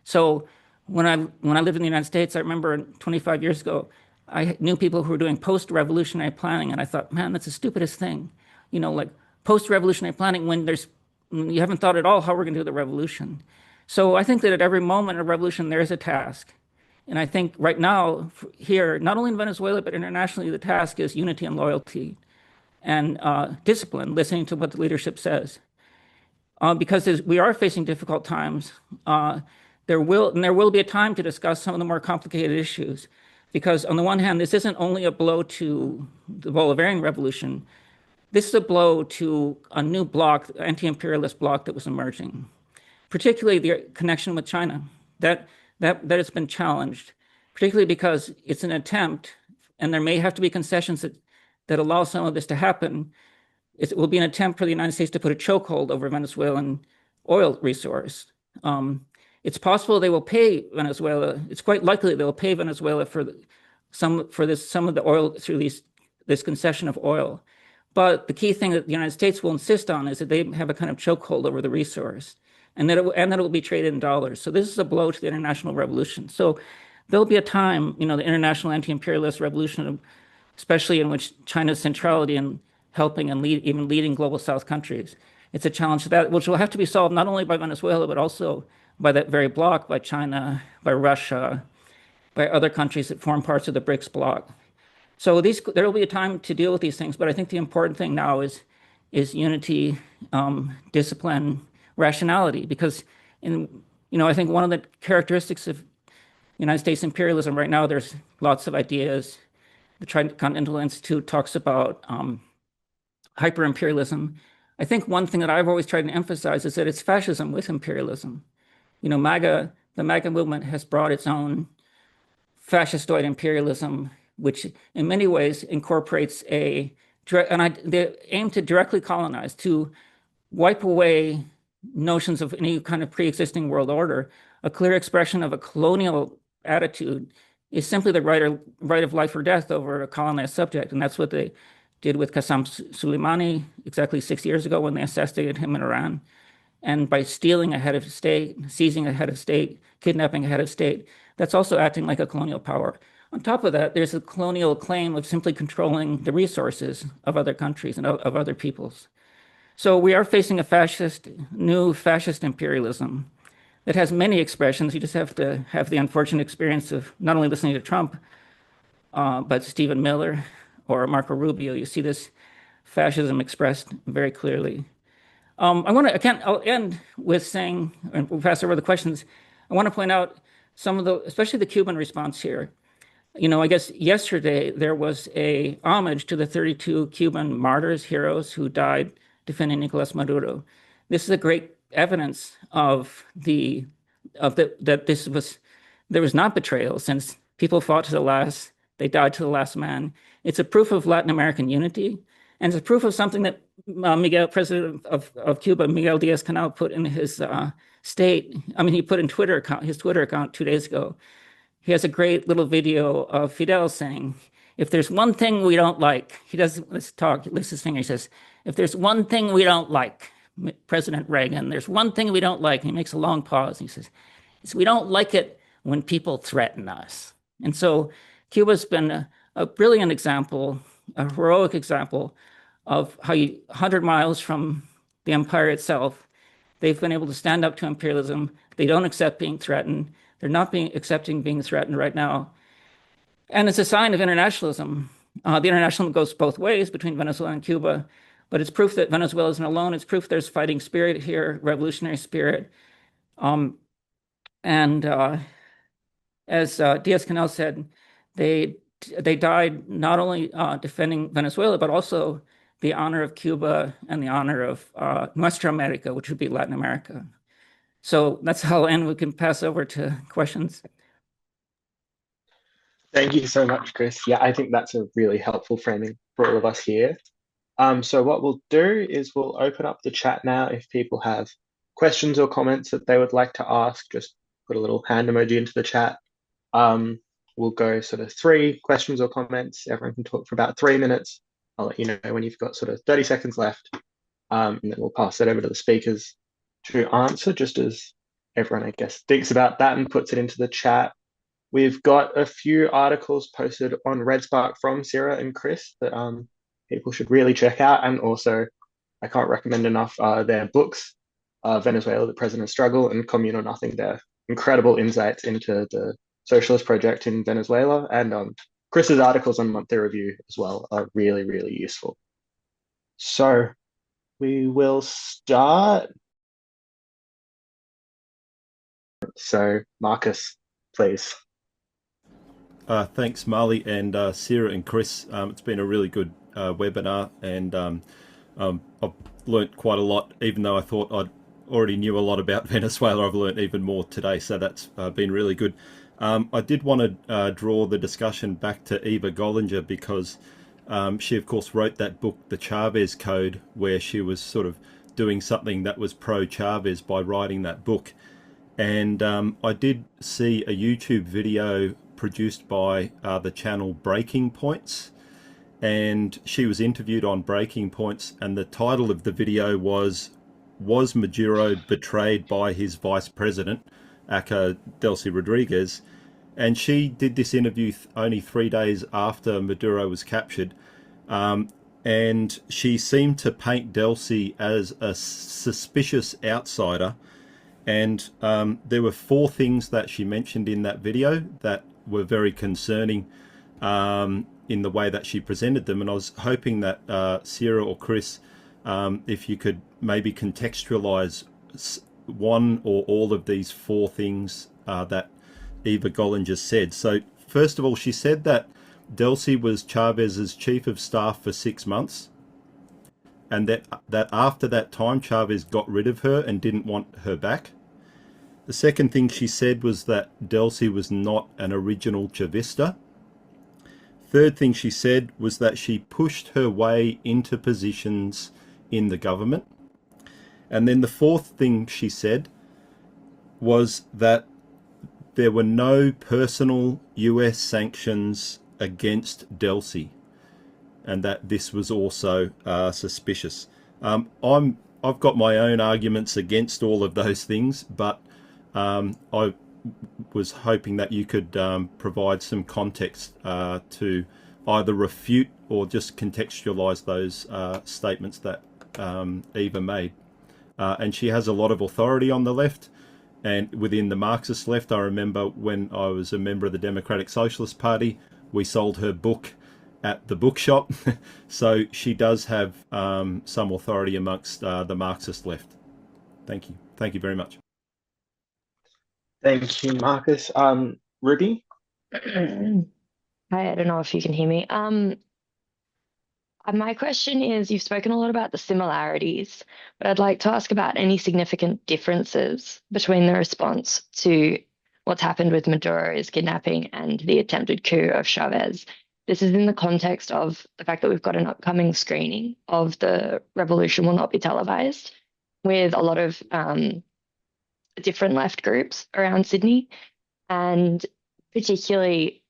So when I lived in the United States, I remember 25 years ago, I knew people who were doing post-revolutionary planning, and I thought, man, that's the stupidest thing. Like post-revolutionary planning when you haven't thought at all how we're going to do the revolution. So I think that at every moment of revolution, there is a task. And I think right now, here, not only in Venezuela, but internationally, the task is unity and loyalty and discipline, listening to what the leadership says. Because we are facing difficult times, there will be a time to discuss some of the more complicated issues. Because on the one hand, this isn't only a blow to the Bolivarian revolution. This is a blow to a new bloc, anti-imperialist bloc that was emerging, particularly the connection with China. That that it's been challenged, particularly because it's an attempt, and there may have to be concessions that allow some of this to happen. It will be an attempt for the United States to put a chokehold over Venezuelan oil resource. It's possible they will pay Venezuela. It's quite likely they will pay Venezuela for some of the oil through this concession of oil. But the key thing that the United States will insist on is that they have a kind of chokehold over the resource, and that it will be traded in dollars. So this is a blow to the international revolution. So there'll be a time, the international anti-imperialist revolution, especially in which China's centrality in helping and even leading global South countries. It's a challenge to that, which will have to be solved not only by Venezuela, but also by that very bloc, by China, by Russia, by other countries that form parts of the BRICS bloc. So there will be a time to deal with these things, but I think the important thing now is unity, discipline, rationality, because I think one of the characteristics of United States imperialism right now, there's lots of ideas. The Tricontinental Institute talks about hyper-imperialism. I think one thing that I've always tried to emphasize is that it's fascism with imperialism. The MAGA movement has brought its own fascistoid imperialism, which in many ways incorporates they aim to directly colonize, to wipe away notions of any kind of pre-existing world order. A clear expression of a colonial attitude is simply the right of life or death over a colonized subject. And that's what they did with Qasem Soleimani exactly 6 years ago when they assassinated him in Iran. And by stealing a head of state, seizing a head of state, kidnapping a head of state, that's also acting like a colonial power. On top of that, there's a colonial claim of simply controlling the resources of other countries and of other peoples. So we are facing a new fascist imperialism that has many expressions. You just have to have the unfortunate experience of not only listening to Trump, but Stephen Miller or Marco Rubio. You see this fascism expressed very clearly. I'll end with saying, and we'll pass over the questions. I want to point out especially the Cuban response here. I guess yesterday there was a homage to the 32 Cuban martyrs, heroes who died defending Nicolas Maduro. This is a great evidence that there was not betrayal, since people fought to the last, they died to the last man. It's a proof of Latin American unity, and it's a proof of something that President of Cuba, Miguel Diaz-Canel, put in his he put in his Twitter account 2 days ago. He has a great little video of Fidel saying, if there's one thing we don't like, he does this talk, he lifts his finger, he says, if there's one thing we don't like, President Reagan, there's one thing we don't like. And he makes a long pause. And he says, we don't like it when people threaten us. And so Cuba's been a brilliant example, a heroic example of how 100 miles from the empire itself, they've been able to stand up to imperialism. They don't accept being threatened. They're not accepting being threatened right now. And it's a sign of internationalism. The internationalism goes both ways between Venezuela and Cuba, but it's proof that Venezuela isn't alone. It's proof there's fighting spirit here, revolutionary spirit. As Diaz-Canel said, they died not only defending Venezuela, but also the honor of Cuba and the honor of Nuestra America, which would be Latin America. So that's how I'll end. We can pass over to questions. Thank you so much, Chris. Yeah, I think that's a really helpful framing for all of us here. So what we'll do is we'll open up the chat now. If people have questions or comments that they would like to ask, just put a little hand emoji into the chat. We'll go sort of 3 questions or comments. Everyone can talk for about 3 minutes. I'll let you know when you've got sort of 30 seconds left. And then we'll pass it over to the speakers to answer, just as everyone, I guess, thinks about that and puts it into the chat. We've got a few articles posted on RedSpark from Sarah and Chris that people should really check out. And also, I can't recommend enough their books, Venezuela, The President's Struggle, and Communal Nothing. They're incredible insights into the socialist project in Venezuela. And Chris's articles on Monthly Review as well are really, really useful. So we will start. So Marcus, please. Thanks, Marley and Sarah and Chris. It's been a really good webinar, and I've learnt quite a lot, even though I thought I'd already knew a lot about Venezuela. I've learned even more today, so that's been really good. I did want to draw the discussion back to Eva Gollinger because she, of course, wrote that book, The Chavez Code, where she was sort of doing something that was pro-Chavez by writing that book. And I did see a YouTube video produced by the channel Breaking Points, and she was interviewed on Breaking Points, and the title of the video was Maduro betrayed by his vice president, aka Delcy Rodriguez? And she did this interview only 3 days after Maduro was captured. And she seemed to paint Delcy as a suspicious outsider. And there were 4 things that she mentioned in that video that were very concerning in the way that she presented them. And I was hoping that Sarah or Chris, if you could maybe contextualize one or all of these 4 things that Eva Gollinger said. So first of all, she said that Delcy was Chavez's chief of staff for 6 months, and that after that time Chavez got rid of her and didn't want her back. The second thing she said was that Delcy was not an original Chavista. Third thing she said was that she pushed her way into positions in the government. And then the fourth thing she said was that there were no personal US sanctions against Delcy, and that this was also suspicious. I've got my own arguments against all of those things, but I was hoping that you could provide some context to either refute or just contextualize those statements that Eva made. And she has a lot of authority on the left. And within the Marxist left, I remember when I was a member of the Democratic Socialist Party, we sold her book at the bookshop. So she does have some authority amongst the Marxist left. Thank you. Thank you very much. Thank you, Marcus. Ruby? Hi, I don't know if you can hear me. My question is, you've spoken a lot about the similarities, but I'd like to ask about any significant differences between the response to what's happened with Maduro's kidnapping and the attempted coup of Chavez. This is in the context of the fact that we've got an upcoming screening of The Revolution Will Not Be Televised with a lot of different left groups around Sydney, and particularly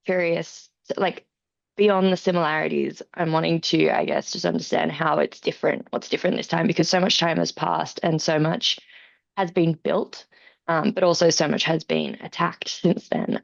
curious, like, beyond the similarities, I'm wanting to, I guess, just understand how it's different, what's different this time, because so much time has passed and so much has been built, but also so much has been attacked since then.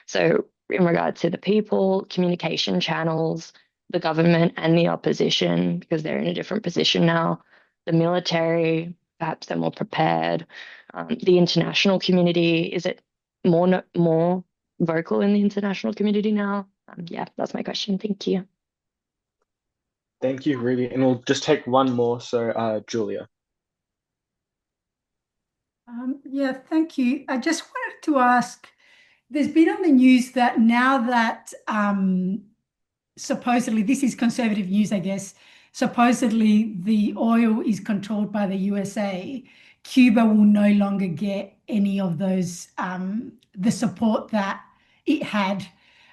So in regard to the people, communication channels, the government and the opposition, because they're in a different position now, the military, perhaps they're more prepared, the international community, is it more vocal in the international community now? Yeah, that's my question. Thank you. Thank you, Ruby. And we'll just take one more. So, Julia. Yeah, thank you. I just wanted to ask, there's been on the news that now that supposedly, this is conservative news, I guess, supposedly the oil is controlled by the USA, Cuba will no longer get any of those, the support that it had.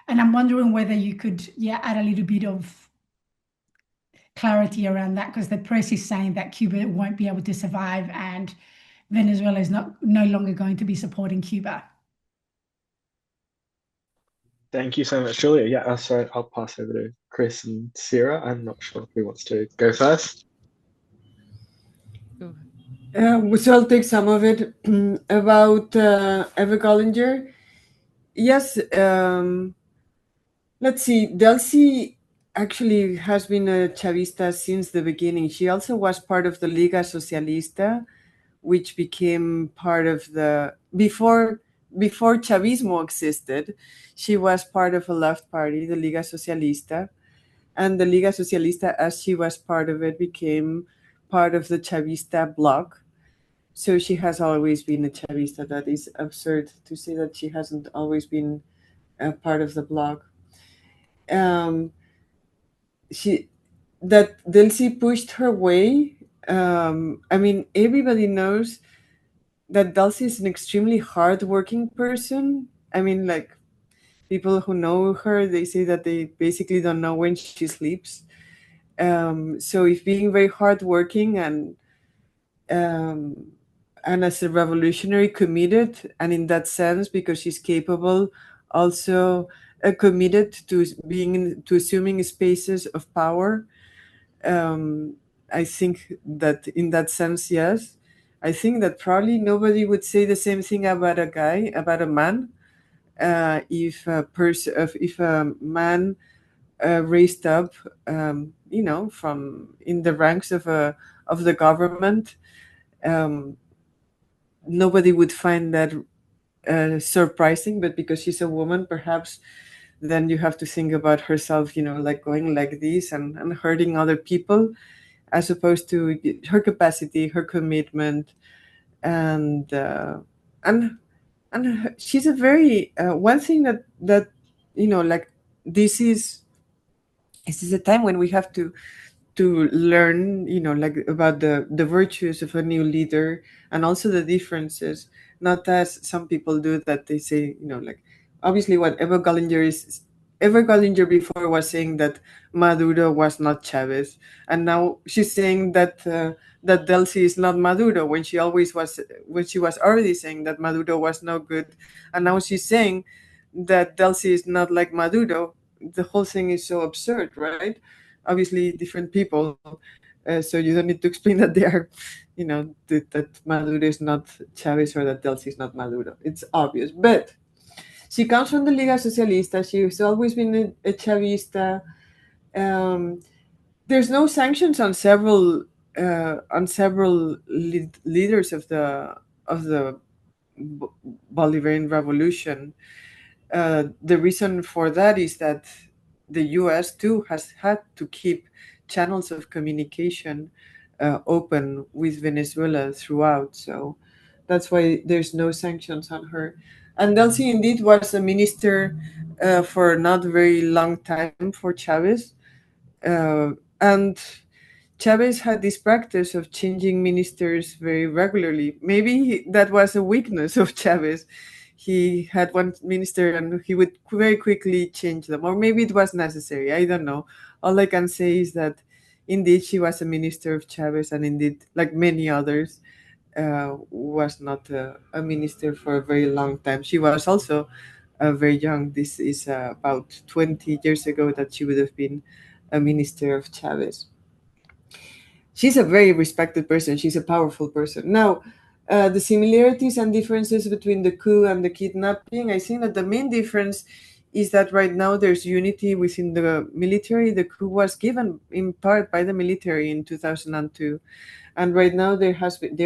And I'm wondering whether you could, add a little bit of clarity around that, because the press is saying that Cuba won't be able to survive and Venezuela is no longer going to be supporting Cuba. Thank you so much, Julia. Yeah, so I'll pass over to Chris and Sarah. I'm not sure who wants to go first. So I'll take some of it. About Eva Gollinger. Yes, let's see. Delcy actually has been a Chavista since the beginning. She also was part of the Liga Socialista, which became part of the, before Chavismo existed, she was part of a left party, the Liga Socialista. And the Liga Socialista, as she was part of it, became part of the Chavista bloc. So she has always been a Chavista. That is absurd to say that she hasn't always been a part of the bloc. That Delcy pushed her way I mean, everybody knows that Dulce is an extremely hardworking person. I mean, like, people who know her, they say that they basically don't know when she sleeps. So if being very hardworking um, and as a revolutionary committed, and in that sense, because she's capable, also committed to to assuming spaces of power. Um, I think that in that sense, yes. I think that probably nobody would say the same thing about a guy, about a man. If a man raised up, from in the ranks of the government, um, nobody would find that surprising. But because she's a woman, perhaps then you have to think about herself, like going like this and hurting other people, as opposed to her capacity, her commitment, and and she's a very one thing that like this is a time when we have to learn, like about the virtues of a new leader, and also the differences, not as some people do, that they say, like, obviously what Eva Gollinger before was saying that Maduro was not Chavez, and now she's saying that Delcy is not Maduro, when she was already saying that Maduro was no good, and now she's saying that Delcy is not like Maduro. The whole thing is so absurd, right? Obviously different people, so you don't need to explain that they are, that Maduro is not Chavez or that Delcy is not Maduro. It's obvious. But she comes from the Liga Socialista. She's always been a Chavista. Um, there's no sanctions on several leaders of the Bolivarian Revolution. The reason for that is that the US too has had to keep channels of communication open with Venezuela throughout. So that's why there's no sanctions on her. And Delcy indeed was a minister for not very long time for Chavez. And Chavez had this practice of changing ministers very regularly. Maybe that was a weakness of Chavez. He had one minister and he would very quickly change them, or maybe it was necessary. I don't know. All I can say is that indeed she was a minister of Chavez, and indeed, like many others, was not a minister for a very long time. She was also very young. This is about 20 years ago that she would have been a minister of Chavez. She's a very respected person. She's a powerful person. Now, the similarities and differences between the coup and the kidnapping, I think that the main difference is that right now there's unity within the military. The coup was given in part by the military in 2002. And right now there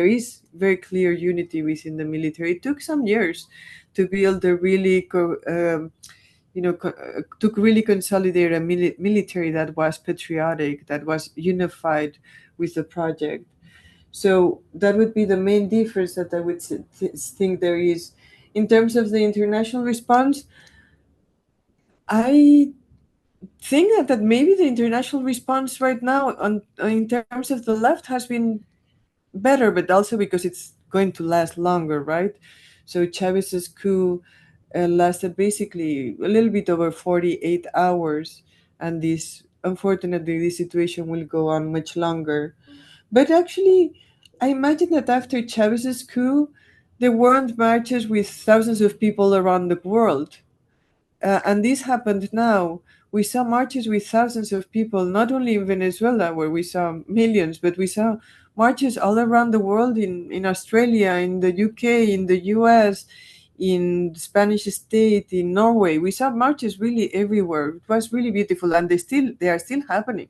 is very clear unity within the military. It took some years to build a really to really consolidate a military that was patriotic, that was unified with the project. So that would be the main difference that I would think there is. In terms of the international response, I think that maybe the international response right now in terms of the left has been better, but also because it's going to last longer, right? So Chavez's coup lasted basically a little bit over 48 hours, and unfortunately, this situation will go on much longer. But actually, I imagine that after Chavez's coup, there weren't marches with thousands of people around the world. And this happened now. We saw marches with thousands of people, not only in Venezuela, where we saw millions, but we saw marches all around the world, in Australia, in the UK, in the US, in the Spanish state, in Norway. We saw marches really everywhere. It was really beautiful, and they are still happening.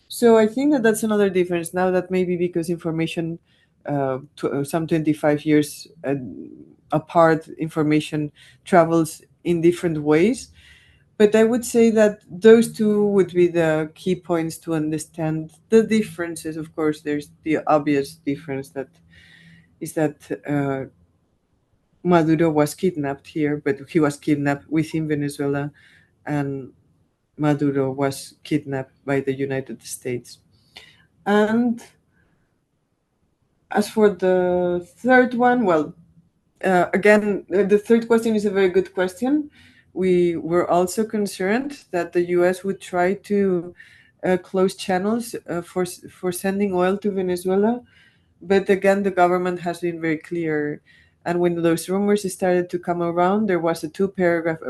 So I think that that's another difference now, that maybe because information, some 25 years apart, information travels in different ways. But I would say that those two would be the key points to understand the differences. Of course, there's the obvious difference that is that Maduro was kidnapped here, but he was kidnapped within Venezuela, and Maduro was kidnapped by the United States. And As for the third one, well, again, the third question is a very good question. We were also concerned that the U.S. would try to close channels for sending oil to Venezuela. But again, the government has been very clear. And when those rumors started to come around, there was a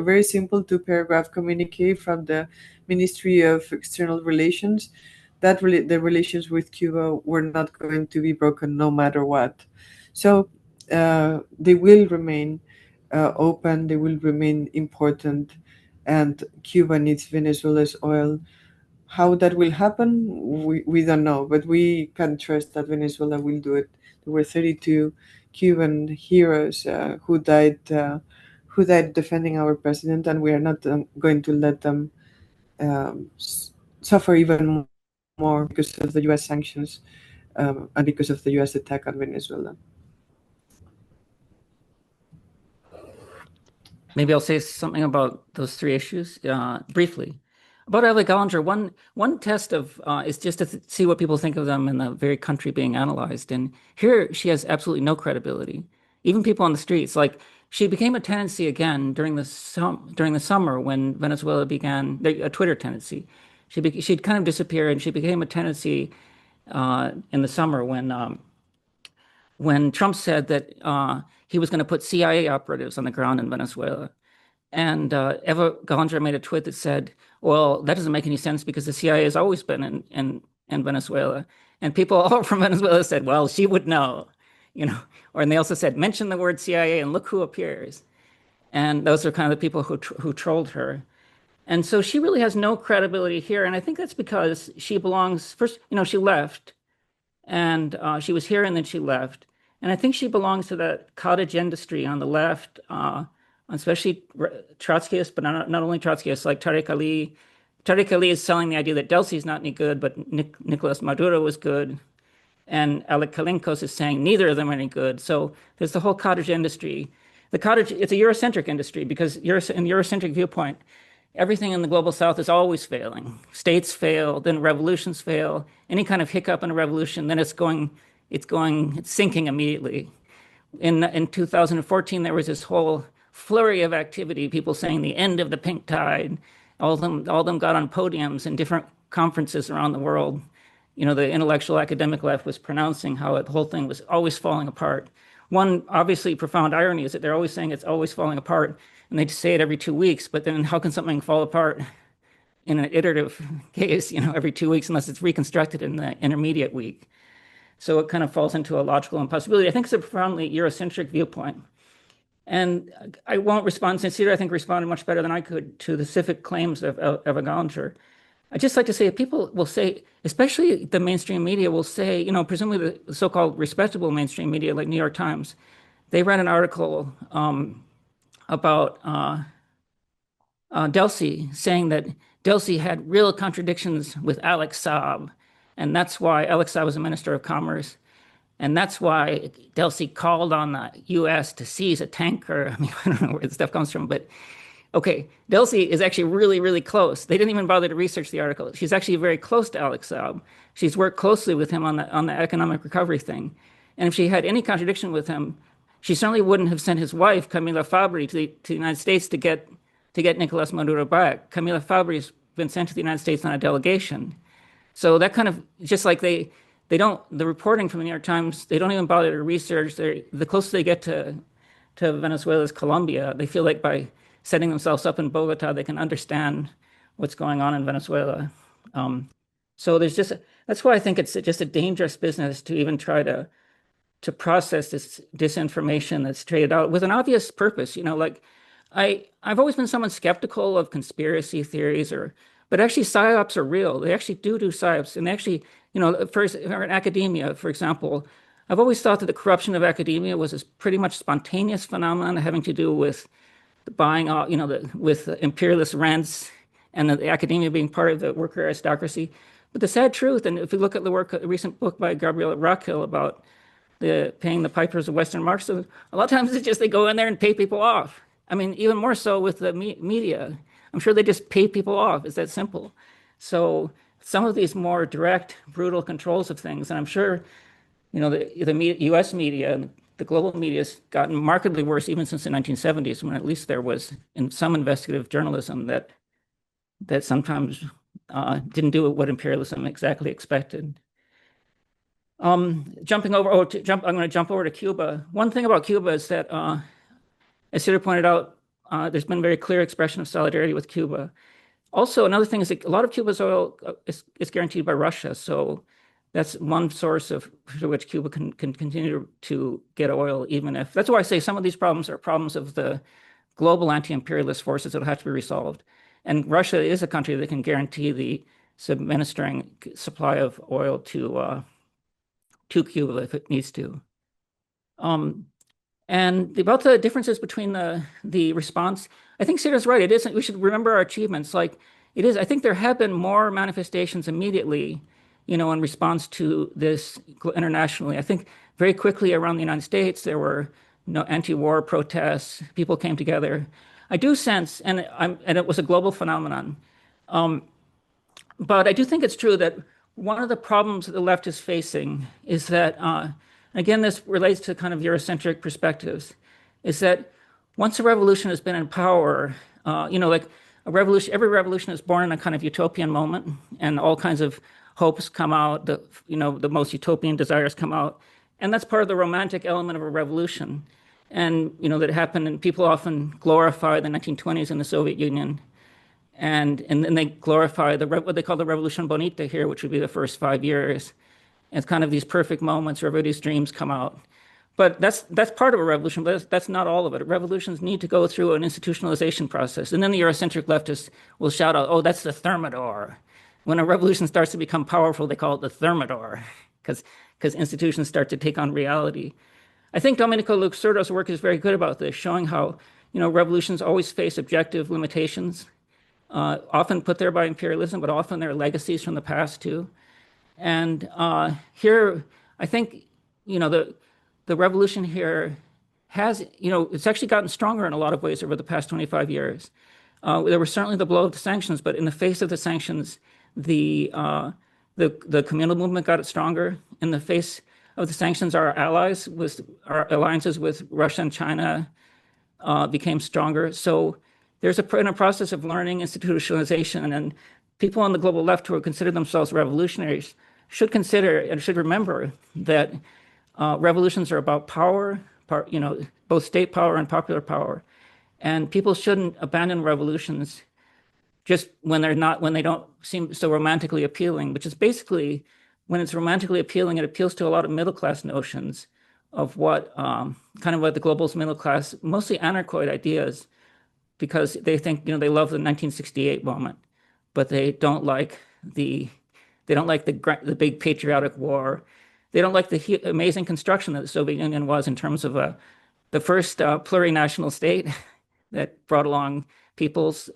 very simple two-paragraph communique from the Ministry of External Relations that the relations with Cuba were not going to be broken no matter what. So they will remain open, they will remain important, and Cuba needs Venezuela's oil. How that will happen, we don't know, but we can trust that Venezuela will do it. There were 32 Cuban heroes who died defending our president, and we are not going to let them suffer even more because of the U.S. sanctions and because of the U.S. attack on Venezuela. Maybe I'll say something about those three issues briefly. About Eva Gallinger, one test of is just to see what people think of them in the very country being analyzed. And here she has absolutely no credibility. Even people on the streets, like she became a tendency again during the summer when Venezuela began a Twitter tendency. She'd kind of disappear, and she became a tendency in the summer when Trump said that he was going to put CIA operatives on the ground in Venezuela. And Eva Gallinger made a tweet that said, well, that doesn't make any sense because the CIA has always been in Venezuela. And people all from Venezuela said, well, she would know, and they also said, mention the word CIA and look who appears. And those are kind of the people who trolled her. And so she really has no credibility here. And I think that's because she belongs, first, she left. And she was here and then she left. And I think she belongs to that cottage industry on the left, especially Trotskyists, but not only Trotskyists, like Tariq Ali. Tariq Ali is selling the idea that Delcy is not any good, but Nicolas Maduro was good. And Alec Kalinkos is saying neither of them are any good. So there's the whole cottage industry. It's a Eurocentric industry because in the Eurocentric viewpoint, everything in the global south is always failing. States fail, then revolutions fail. Any kind of hiccup in a revolution, then it's sinking immediately. In 2014, there was this whole flurry of activity, people saying the end of the pink tide. All of them got on podiums in different conferences around the world. The intellectual academic left was pronouncing how the whole thing was always falling apart. One obviously profound irony is that they're always saying it's always falling apart, and they say it every 2 weeks, but then how can something fall apart in an iterative case, every 2 weeks unless it's reconstructed in the intermediate week? So it kind of falls into a logical impossibility. I think it's a profoundly Eurocentric viewpoint. And I won't respond. Cecilia, I think, responded much better than I could to the civic claims of Eva Gallinger. I'd just like to say, people will say, especially the mainstream media will say, presumably the so-called respectable mainstream media like New York Times, they read an article about Delcy, saying that Delcy had real contradictions with Alex Saab, and that's why Alex Saab was a minister of commerce, and that's why Delcy called on the U.S. to seize a tanker. I mean, I don't know where this stuff comes from, but okay, Delcy is actually really, really close. They didn't even bother to research the article. She's actually very close to Alex Saab. She's worked closely with him on the economic recovery thing, and if she had any contradiction with him, she certainly wouldn't have sent his wife, Camila Fabri, to the United States to get Nicolas Maduro back. Camila Fabri's been sent to the United States on a delegation. So that kind of, just like the reporting from the New York Times, they don't even bother to research. The closer they get to Venezuela's Colombia, they feel like by setting themselves up in Bogota, they can understand what's going on in Venezuela. So that's why I think it's just a dangerous business to even try to process this disinformation that's traded out with an obvious purpose. I've always been someone skeptical of conspiracy theories, but actually psyops are real. They actually do psyops, and they actually, first in academia, for example, I've always thought that the corruption of academia was a pretty much spontaneous phenomenon having to do with the buying, with imperialist rents and the academia being part of the worker aristocracy. But the sad truth, and if you look at a recent book by Gabriela Rockhill about paying the pipers of Western Marxism, a lot of times it's just they go in there and pay people off. I mean, even more so with the media. I'm sure they just pay people off. It's that simple. So some of these more direct, brutal controls of things, and I'm sure the U.S. media and the global media has gotten markedly worse even since the 1970s, when at least there was in some investigative journalism that sometimes didn't do what imperialism exactly expected. I'm going to jump over to Cuba. One thing about Cuba is that, as Cedar pointed out, there's been very clear expression of solidarity with Cuba. Also, another thing is that a lot of Cuba's oil is guaranteed by Russia. So that's one source through which Cuba can continue to get oil, even if, that's why I say some of these problems are problems of the global anti-imperialist forces that will have to be resolved. And Russia is a country that can guarantee the administering supply of oil to Cuba if it needs to. And about the differences between the response, I think Cedar's right. It isn't. We should remember our achievements. Like it is. I think there have been more manifestations immediately, in response to this internationally. I think very quickly around the United States there were anti-war protests. People came together. I do sense, and it was a global phenomenon. But I do think it's true that one of the problems that the left is facing is that, again, this relates to kind of Eurocentric perspectives, is that once a revolution has been in power, like every revolution is born in a kind of utopian moment, and all kinds of hopes come out, the most utopian desires come out, and that's part of the romantic element of a revolution. And, that happened, and people often glorify the 1920s in the Soviet Union. And then they glorify what they call the Revolution Bonita here, which would be the first 5 years. And it's kind of these perfect moments where everybody's dreams come out. But that's part of a revolution, but that's not all of it. Revolutions need to go through an institutionalization process. And then the Eurocentric leftists will shout out, oh, that's the Thermidor. When a revolution starts to become powerful, they call it the Thermidor, because institutions start to take on reality. I think Domenico Luxurdo's work is very good about this, showing how revolutions always face objective limitations, often put there by imperialism, but often they're legacies from the past too. And here, I think the revolution here has it's actually gotten stronger in a lot of ways over the past 25 years. There was certainly the blow of the sanctions, but in the face of the sanctions, the communal movement got it stronger. In the face of the sanctions, our alliances with Russia and China became stronger. So there's in a process of learning, institutionalization, and people on the global left who consider themselves revolutionaries should consider and should remember that revolutions are about power, both state power and popular power, and people shouldn't abandon revolutions just when they don't seem so romantically appealing, which is basically when it's romantically appealing, it appeals to a lot of middle class notions of what the globalist middle class, mostly anarchoid ideas, because they think they love the 1968 moment, but they don't like the big patriotic war. They don't like the amazing construction that the Soviet Union was in terms of the first plurinational state that brought along peoples,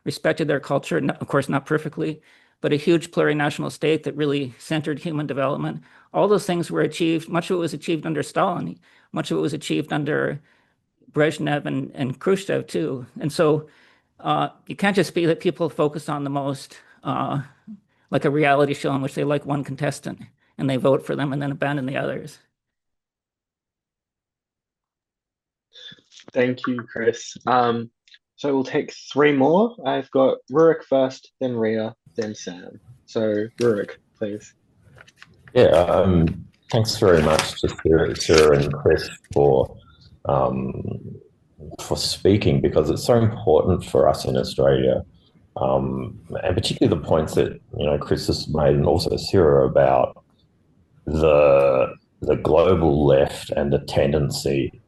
respected their culture, of course not perfectly, but a huge plurinational state that really centered human development. All those things were achieved. Much of it was achieved under Stalin. Much of it was achieved under Brezhnev and Khrushchev too. And so you can't just be that people focus on the most, like a reality show in which they like one contestant and they vote for them and then abandon the others. Thank you, Chris. So we'll take three more. I've got Rurik first, then Ria, then Sam. So Rurik, please. Yeah, thanks very much to Sarah and Chris for speaking, because it's so important for us in Australia, and particularly the points that Chris has made and also Sarah about the global left and the tendency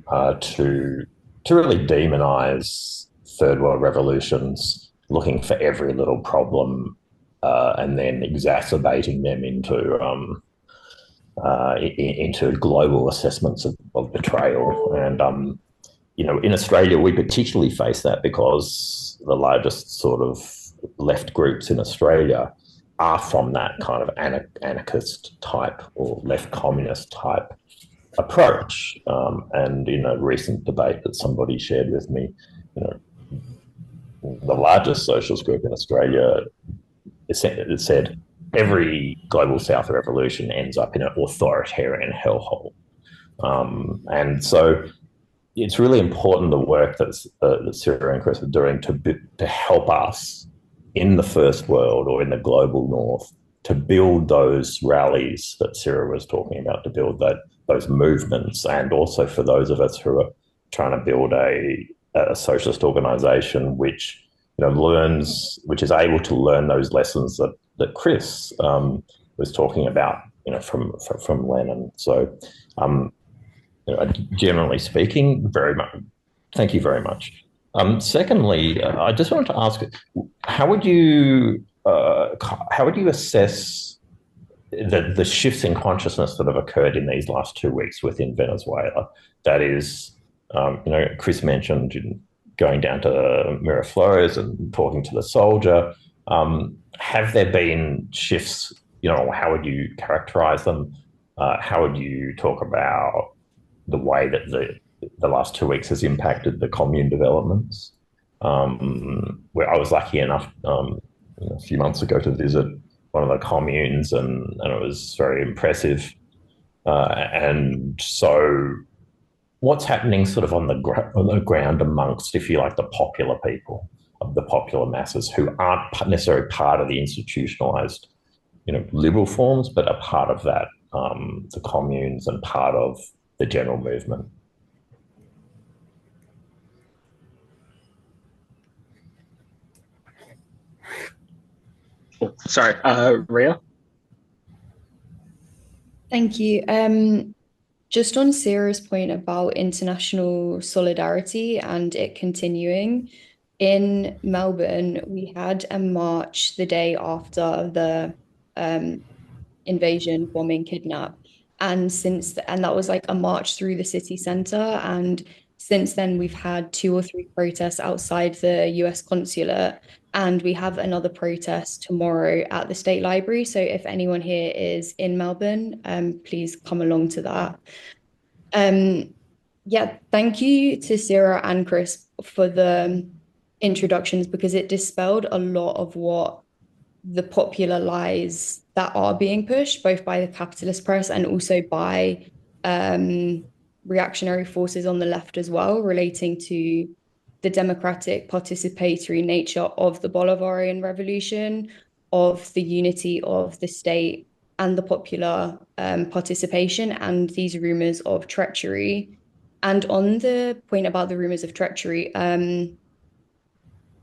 to really demonize third world revolutions, looking for every little problem and then exacerbating them into global assessments of betrayal. And in Australia, we particularly face that because the largest sort of left groups in Australia are from that kind of anarchist type or left communist type approach. And in a recent debate that somebody shared with me, the largest socialist group in Australia, it said every global South revolution ends up in an authoritarian hellhole. And so it's really important the work that Sarah and Chris are doing to help us in the first world or in the global north to build those rallies that Sarah was talking about, to build those movements, and also for those of us who are trying to build a socialist organisation which which is able to learn those lessons that Chris was talking about, from Lenin. So, generally speaking, very much. Thank you very much. Secondly, I just wanted to ask, how would you assess the shifts in consciousness that have occurred in these last 2 weeks within Venezuela? That is, Chris mentioned going down to Miraflores and talking to the soldier. Have there been shifts? How would you characterize them? How would you talk about the way that the last 2 weeks has impacted the commune developments? Where I was lucky enough a few months ago to visit one of the communes, and it was very impressive. And so, what's happening sort of on the ground amongst, if you like, the popular people, of the popular masses who aren't necessarily part of the institutionalized, liberal forms, but are part of that, the communes, and part of the general movement? Sorry, Ria? Thank you. Just on Sarah's point about international solidarity and it continuing, in Melbourne, we had a march the day after the invasion, bombing, kidnap. And that was like a march through the city centre. And since then, we've had 2 or 3 protests outside the US consulate, and we have another protest tomorrow at the State Library. So if anyone here is in Melbourne, please come along to that. Yeah, thank you to Sarah and Chris for the introductions, because it dispelled a lot of what the popular lies that are being pushed, both by the capitalist press and also by reactionary forces on the left as well, relating to the democratic participatory nature of the Bolivarian revolution, of the unity of the state and the popular participation, and these rumors of treachery. And on the point about the rumors of treachery,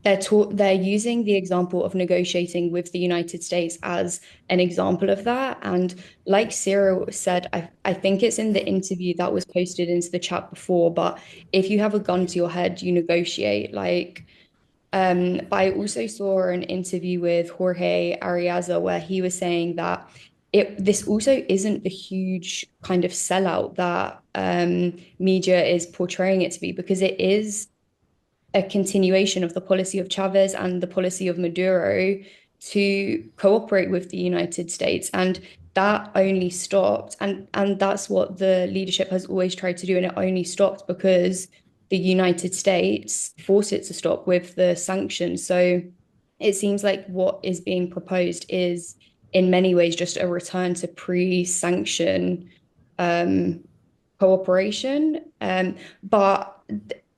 they're using the example of negotiating with the United States as an example of that. And like Sarah said, I think it's in the interview that was posted into the chat before, but if you have a gun to your head, you negotiate. But I also saw an interview with Jorge Ariaza where he was saying that this also isn't the huge kind of sellout that media is portraying it to be, because it is a continuation of the policy of Chavez and the policy of Maduro to cooperate with the United States. And that only stopped, and that's what the leadership has always tried to do, and it only stopped because the United States forced it to stop with the sanctions. So it seems like what is being proposed is in many ways just a return to pre-sanction cooperation. But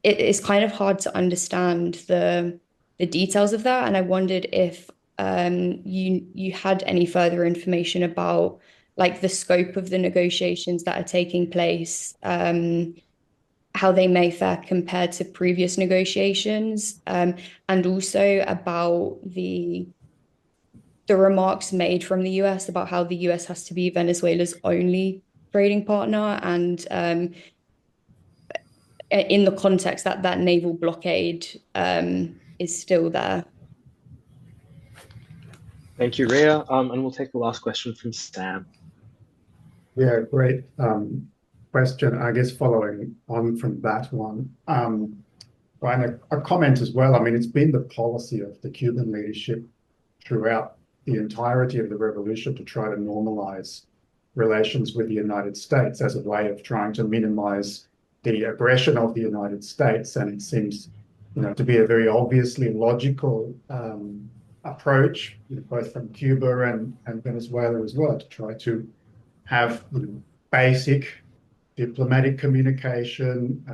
it is kind of hard to understand the details of that. And I wondered if you had any further information about like the scope of the negotiations that are taking place, how they may fare compared to previous negotiations, and also about the remarks made from the US about how the US has to be Venezuela's only trading partner, and in the context that naval blockade is still there. Thank you, Ria. And we'll take the last question from Sam. Yeah, great question. I guess following on from that one, and a comment as well. I mean, it's been the policy of the Cuban leadership throughout the entirety of the revolution to try to normalize relations with the United States as a way of trying to minimize the aggression of the United States. And it seems, to be a very obviously logical approach, both from Cuba and Venezuela as well, to try to have basic diplomatic communication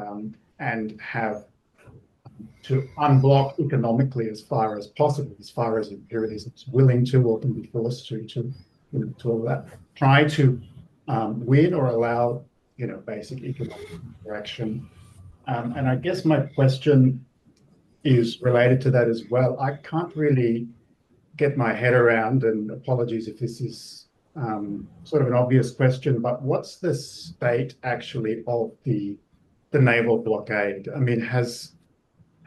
and have to unblock economically as far as possible, as far as imperialism is willing to or can be forced to all that. Try to win or allow basic economic interaction. And I guess my question is related to that as well. I can't really get my head around, and apologies if this is sort of an obvious question, but what's the state actually of the naval blockade? I mean, has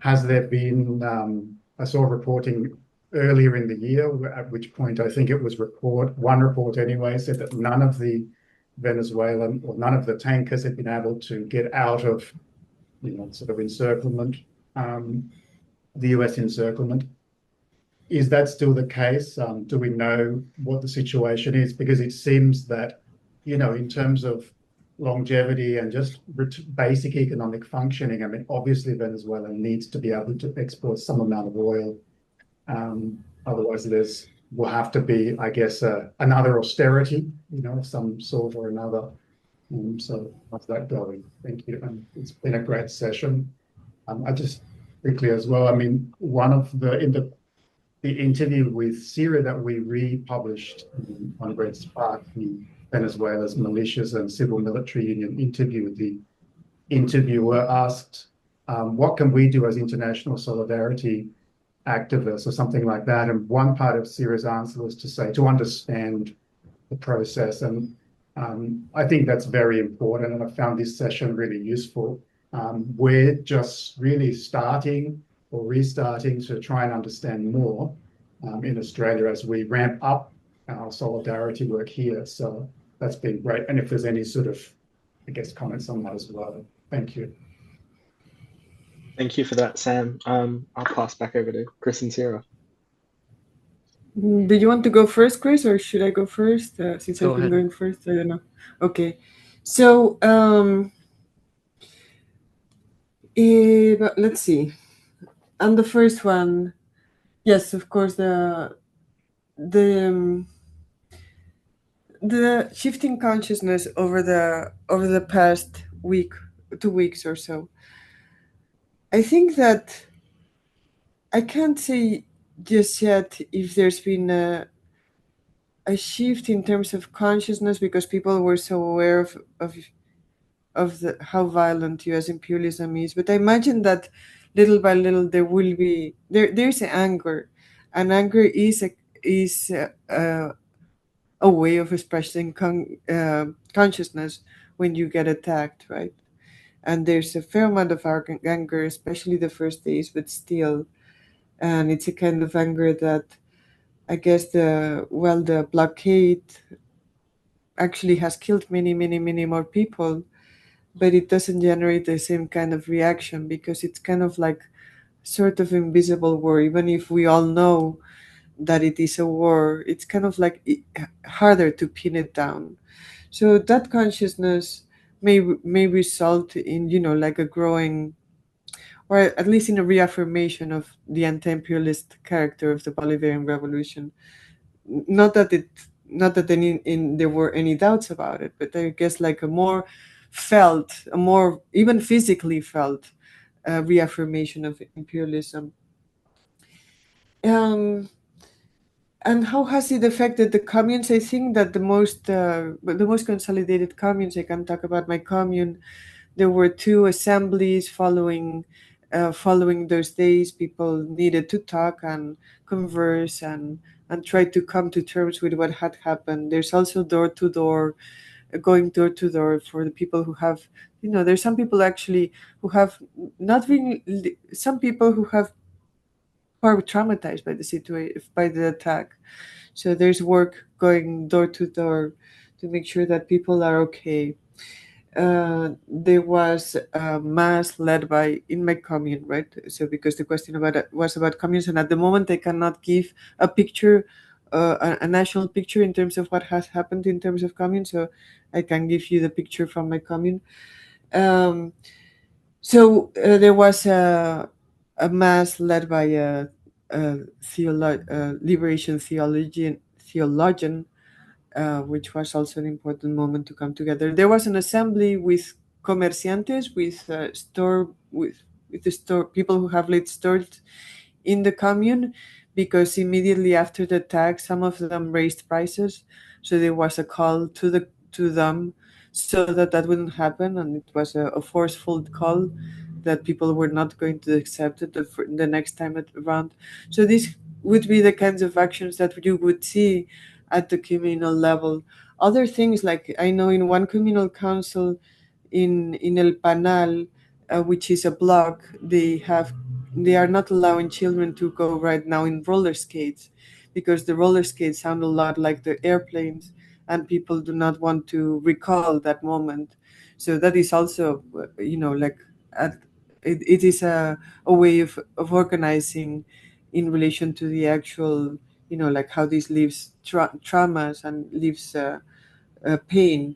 there been, I saw reporting earlier in the year, at which point I think it was one report anyway, said that none of the Venezuelan or none of the tankers had been able to get out of, sort of encirclement, the US encirclement. Is that still the case? Do we know what the situation is? Because it seems that, in terms of longevity and just basic economic functioning, I mean, obviously Venezuela needs to be able to export some amount of oil. Otherwise, will have to be, I guess, another austerity, of some sort or another. So how's that going? Thank you. And it's been a great session. I just quickly as well, I mean, one of the interview with Syria that we republished on Red Spark, the Venezuela's militias and civil military union interview, the interviewer asked, what can we do as international solidarity activists or something like that? And one part of Syria's answer was to say, to understand the process. And I think that's very important. And I found this session really useful. We're just really starting or restarting to try and understand more in Australia as we ramp up our solidarity work here. So that's been great. And if there's any sort of, I guess, comments on that as well. Thank you. Thank you for that, Sam. I'll pass back over to Chris and Sarah. Do you want to go first, Chris, or should I go first? Since Go I've been ahead. going first, I don't know. Okay. So but let's see. On the first one, yes, of course, the shifting consciousness over the past week, 2 weeks or so. I think that I can't say just yet if there's been a shift in terms of consciousness because people were so aware of how violent U.S. imperialism is. But I imagine that little by little there will be there's anger, and anger is a way of expressing consciousness when you get attacked, right? And there's a fair amount of anger, especially the first days, but still, and it's a kind of anger that I guess the blockade actually has killed many more people, but it doesn't generate the same kind of reaction because it's kind of like sort of invisible war. Even if we all know that it is a war, it's kind of like harder to pin it down. So that consciousness may result in, like a growing, or at least in a reaffirmation of the anti-imperialist character of the Bolivarian Revolution. Not that there were any doubts about it, but I guess like a more even physically felt reaffirmation of imperialism. And how has it affected the communes? I think that the most consolidated communes, I can talk about my commune, there were 2 assemblies following those days. People needed to talk and converse and try to come to terms with what had happened. There's also going door to door for the people who have, there's some people actually who have not been, some people who have are traumatized by the situation, by the attack. So there's work going door to door to make sure that people are okay. There was a mass led in my commune, right? So because the question was about communes, and at the moment I cannot give a picture, a national picture in terms of what has happened in terms of commune. So I can give you the picture from my commune. So there was a mass led by liberation theologian, which was also an important moment to come together. There was an assembly with comerciantes, with the store people who have laid stores in the commune, because immediately after the attack, some of them raised prices. So there was a call to them so that wouldn't happen, and it was a forceful call that people were not going to accept it the next time around. So these would be the kinds of actions that you would see at the communal level. Other things, like I know in one communal council in El Panal, which is a block, they are not allowing children to go right now in roller skates, because the roller skates sound a lot like the airplanes, and people do not want to recall that moment. So that is also, like it is a way of organizing in relation to the actual, like how this leaves traumas and leaves pain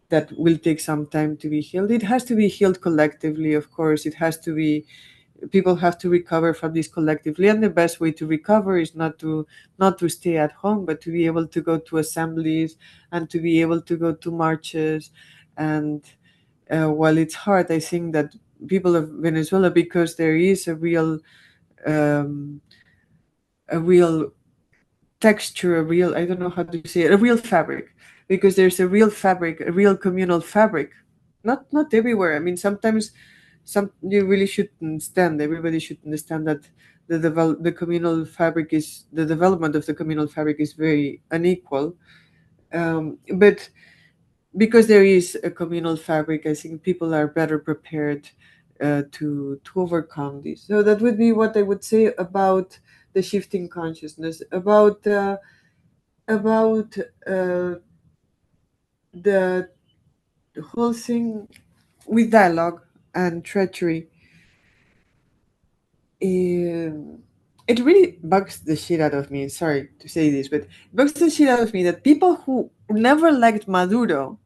that will take some time to be healed. It has to be healed collectively, of course. It has to be, people have to recover from this collectively, and the best way to recover is not to stay at home, but to be able to go to assemblies and to be able to go to marches. And while it's hard, I think that people of Venezuela, because there is a real texture, I don't know how to say it, a real fabric, because there's a real fabric, a real communal fabric. Not everywhere. I mean, sometimes you really should understand, everybody should understand that the communal fabric is, the development of the communal fabric is very unequal. But because there is a communal fabric, I think people are better prepared to overcome this. So that would be what I would say about the shifting consciousness, about the whole thing with dialogue and treachery. It really bugs the shit out of me. Sorry to say this, but it bugs the shit out of me that people who never liked Maduro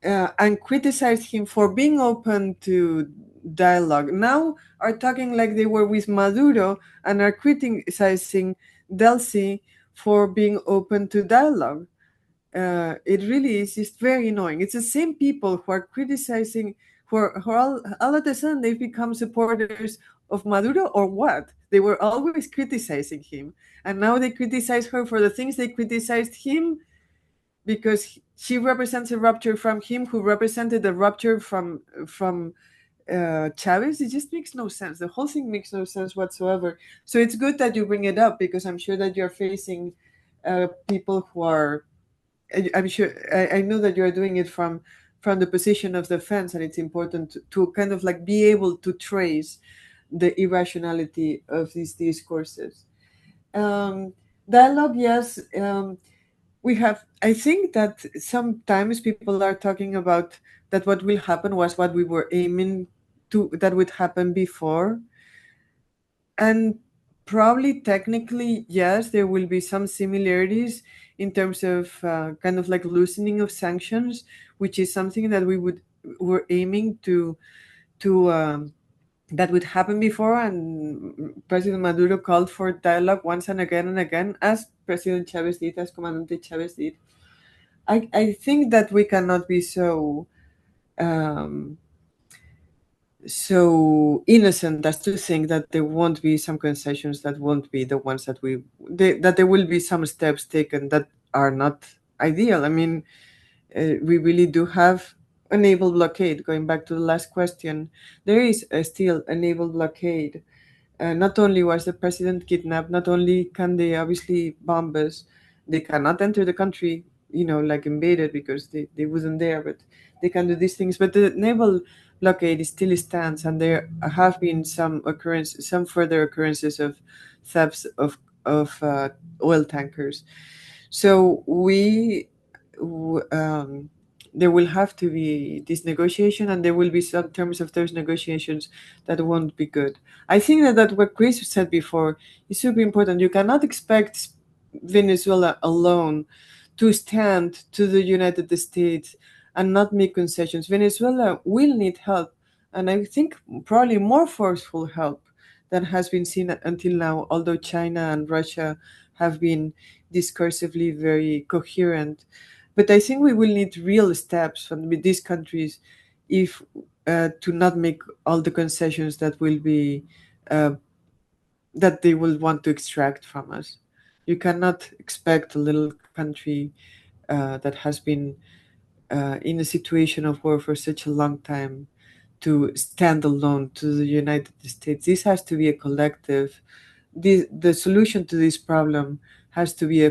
and criticized him for being open to dialogue now are talking like they were with Maduro and are criticizing Delcy for being open to dialogue. It really is just very annoying. It's the same people who are criticizing, who all of a sudden they've become supporters of Maduro, or what? They were always criticizing him, and now they criticize her for the things they criticized him, because she represents a rupture from him, who represented a rupture from Chavez. It just makes no sense. The whole thing makes no sense whatsoever. So it's good that you bring it up, because I'm sure that you're facing people who are, I'm sure, I know that you're doing it from the position of defense, and it's important to kind of like be able to trace the irrationality of these discourses. Dialogue, yes. We have, I think that sometimes people are talking about that what will happen was what we were aiming to, that would happen before. And probably technically, yes, there will be some similarities in terms of kind of like loosening of sanctions, which is something that were aiming to that would happen before. And President Maduro called for dialogue once and again, as President Chavez did, as Comandante Chavez did. I think that we cannot be so innocent as to think that there won't be some concessions that won't be the ones that that there will be some steps taken that are not ideal. I mean, we really do have a naval blockade. Going back to the last question, there is still a naval blockade. Not only was the president kidnapped, not only can they obviously bomb us, they cannot enter the country, like invaded, because they wasn't there, but they can do these things. But the naval blockade still stands, and there have been some further occurrences of thefts of oil tankers. So there will have to be this negotiation, and there will be some terms of those negotiations that won't be good. I think that what Chris said before is super important. You cannot expect Venezuela alone to stand to the United States and not make concessions. Venezuela will need help, and I think probably more forceful help than has been seen until now, although China and Russia have been discursively very coherent. But I think we will need real steps from these countries if to not make all the concessions that will be that they will want to extract from us. You cannot expect a little country that has been in a situation of war for such a long time to stand alone to the United States. This has to be a collective. The solution to this problem has to be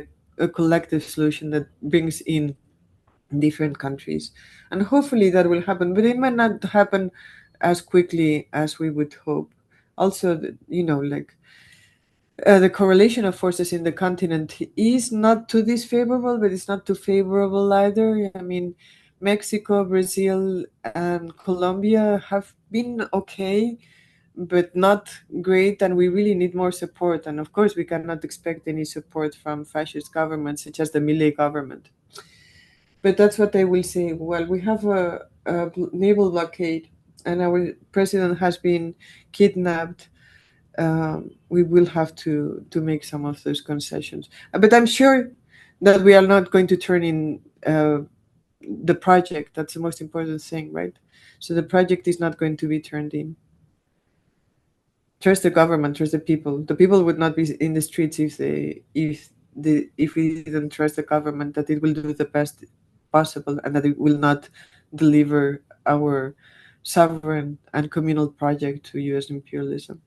a collective solution that brings in different countries. And hopefully that will happen, but it might not happen as quickly as we would hope. Also, like the correlation of forces in the continent is not too disfavorable, but it's not too favorable either. I mean, Mexico, Brazil, and Colombia have been okay, but not great, and we really need more support. And of course, we cannot expect any support from fascist governments such as the Milei government. But that's what I will say. Well, we have a naval blockade, and our president has been kidnapped. We will have to make some of those concessions. But I'm sure that we are not going to turn in the project. That's the most important thing, right? So the project is not going to be turned in. Trust the government, trust the people. The people would not be in the streets if we didn't trust the government that it will do the best possible and that it will not deliver our sovereign and communal project to U.S. imperialism.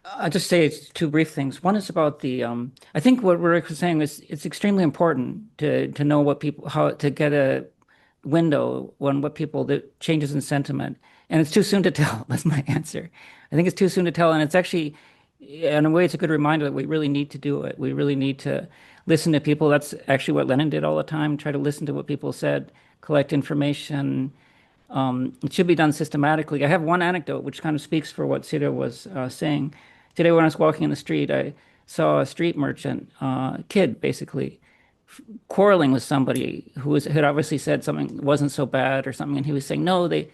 I'll just say two brief things. One is about the, I think what Rick was saying is it's extremely important to know what people, how to get a window on what people, the changes in sentiment. And it's too soon to tell. That's my answer. I think it's too soon to tell. And it's actually, in a way, it's a good reminder that we really need to do it. We really need to listen to people. That's actually what Lenin did all the time, try to listen to what people said, collect information. It should be done systematically. I have one anecdote which kind of speaks for what Cira was saying. Today when I was walking in the street, I saw a street merchant, kid basically, quarreling with somebody who had obviously said something wasn't so bad or something, and he was saying, no, they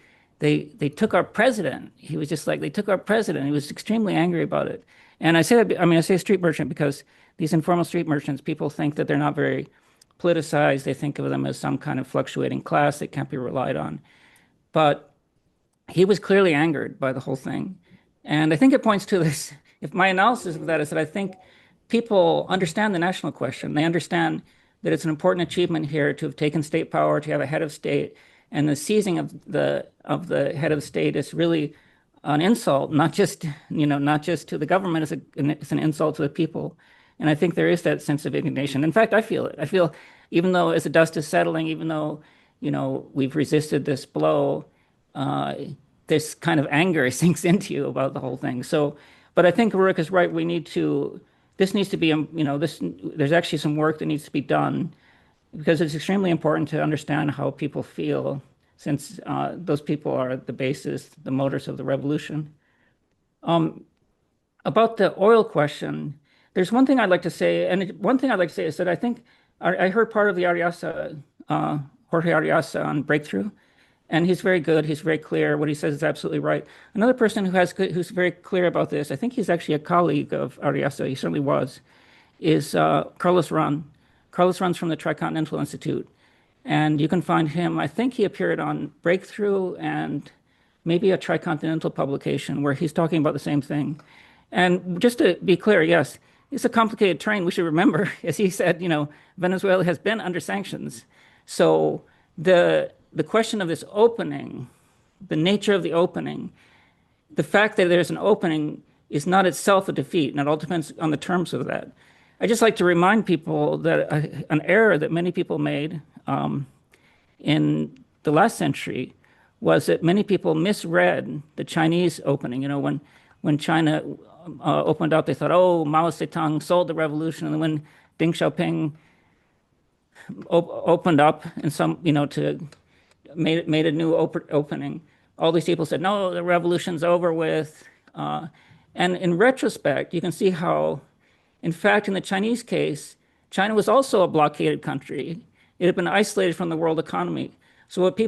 took our president. He was just like, they took our president. He was extremely angry about it. And I say that, I say street merchant because these informal street merchants, people think that they're not very politicized. They think of them as some kind of fluctuating class that can't be relied on. But he was clearly angered by the whole thing. And I think it points to this, if my analysis of that is that I think people understand the national question. They understand that it's an important achievement here to have taken state power, to have a head of state, and the seizing of the head of state is really an insult, not just to the government, it's an insult to the people. And I think there is that sense of indignation. In fact, I feel it. I feel, even though as the dust is settling, even though we've resisted this blow, this kind of anger sinks into you about the whole thing. So, but I think Rurik is right. This needs to be, there's actually some work that needs to be done because it's extremely important to understand how people feel, since those people are the basis, the motors of the revolution. About the oil question, there's one thing I'd like to say, and one thing I'd like to say is that I think I heard part of the Ariasa, Jorge Ariasa on Breakthrough, and he's very good. He's very clear. What he says is absolutely right. Another person who's very clear about this, I think he's actually a colleague of Ariasa, he certainly was, is Carlos Run. Carlos Run's from the Tricontinental Institute. And you can find him, I think he appeared on Breakthrough and maybe a Tricontinental publication where he's talking about the same thing. And just to be clear, yes, it's a complicated terrain. We should remember, as he said, Venezuela has been under sanctions. So the question of this opening, the nature of the opening, the fact that there's an opening is not itself a defeat, and it all depends on the terms of that. I just like to remind people that an error that many people made in the last century was that many people misread the Chinese opening. When China opened up, they thought, oh, Mao Zedong sold the revolution, and then when Deng Xiaoping opened up and made a new opening, all these people said, no, the revolution's over with. And in retrospect, you can see how, in fact, in the Chinese case, China was also a blockaded country. It had been isolated from the world economy. So what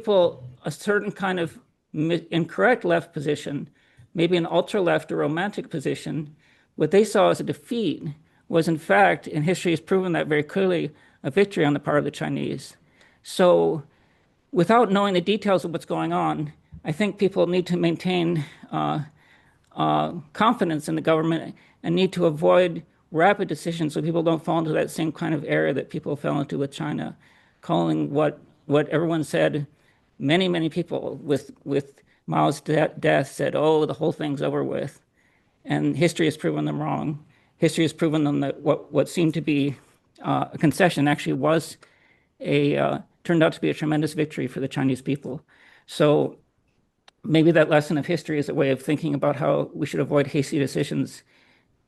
a certain kind of incorrect left position, maybe an ultra-left or romantic position, what they saw as a defeat was in fact, and history has proven that very clearly, a victory on the part of the Chinese. So without knowing the details of what's going on, I think people need to maintain confidence in the government and need to avoid rapid decisions so people don't fall into that same kind of error that people fell into with China, calling what everyone said. Many people with Mao's death said, oh, the whole thing's over with. And history has proven them wrong. History has proven them that what seemed to be a concession actually was turned out to be a tremendous victory for the Chinese people. So maybe that lesson of history is a way of thinking about how we should avoid hasty decisions.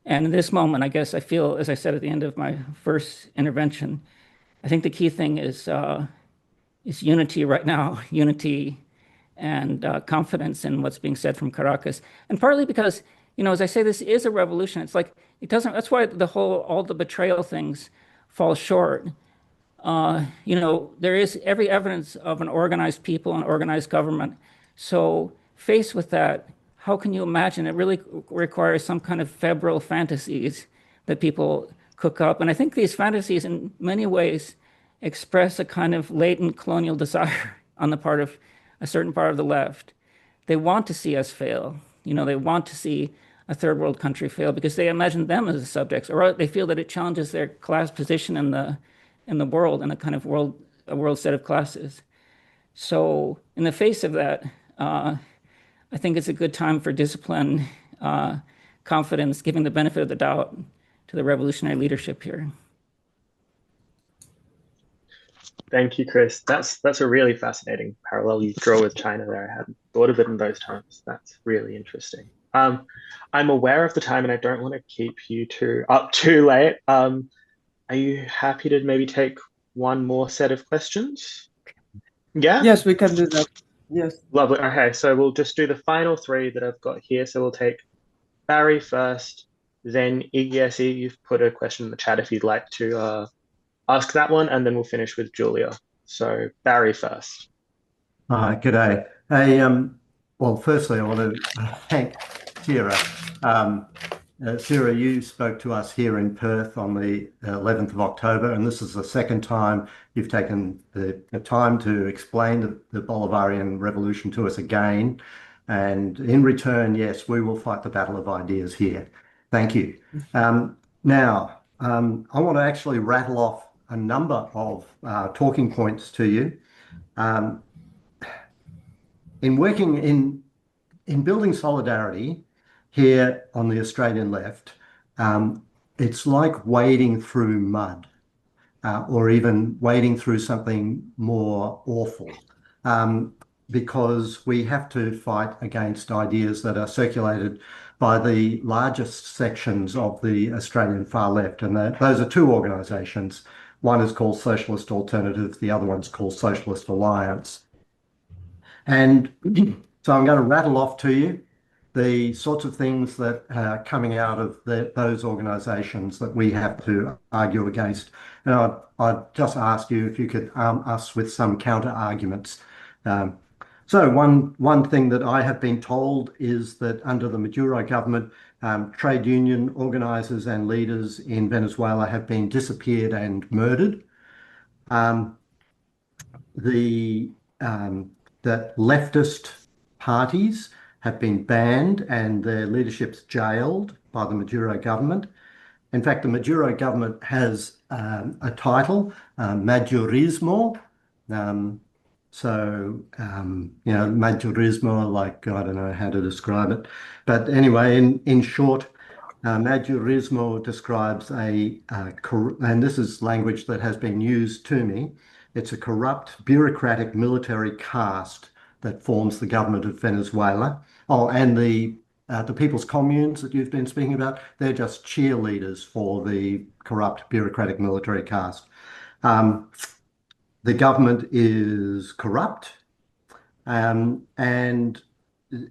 And in this moment, I guess I feel, as I said at the end of my first intervention, I think the key thing is unity right now, unity and confidence in what's being said from Caracas. And partly because, as I say, this is a revolution. It's like, it doesn't, that's why all the betrayal things fall short. There is every evidence of an organized people and organized government. So faced with that, how can you imagine? It really requires some kind of febrile fantasies that people cook up. And I think these fantasies in many ways express a kind of latent colonial desire on the part of a certain part of the left. They want to see us fail. They want to see a third world country fail because they imagine them as the subjects, or they feel that it challenges their class position in the world, in a kind of a world set of classes. So in the face of that, I think it's a good time for discipline, confidence, giving the benefit of the doubt to the revolutionary leadership here. Thank you, Chris. That's a really fascinating parallel you draw with China there. I hadn't thought of it in those terms. That's really interesting. I'm aware of the time and I don't want to keep you up too late. Are you happy to maybe take one more set of questions? Yeah? Yes, we can do that. Yes. Lovely. Okay, so we'll just do the final three that I've got here. So we'll take Barry first, then Iggy, you've put a question in the chat if you'd like to ask that one, and then we'll finish with Julia. So Barry first. G'day. Hey, well, firstly, I want to thank Sarah. Sarah, you spoke to us here in Perth on the 11th of October, and this is the second time you've taken the time to explain the Bolivarian Revolution to us again. And in return, yes, we will fight the battle of ideas here. Thank you. Now, I want to actually rattle off a number of talking points to you. In working in building solidarity here on the Australian left, it's like wading through mud, or even wading through something more awful, because we have to fight against ideas that are circulated by the largest sections of the Australian far left. And those are two organisations. One is called Socialist Alternative, the other one's called Socialist Alliance. And so I'm going to rattle off to you the sorts of things that are coming out of those organisations that we have to argue against. And I'd just ask you if you could arm us with some counter arguments. So one thing that I have been told is that under the Maduro government, trade union organisers and leaders in Venezuela have been disappeared and murdered. That leftist parties have been banned and their leaderships jailed by the Maduro government. In fact, the Maduro government has a title, Madurismo. Madurismo, like, I don't know how to describe it. But anyway, in short, Madurismo describes and this is language that has been used to me, it's a corrupt, bureaucratic military caste that forms the government of Venezuela. Oh, and the people's communes that you've been speaking about, they're just cheerleaders for the corrupt, bureaucratic military caste. The government is corrupt, and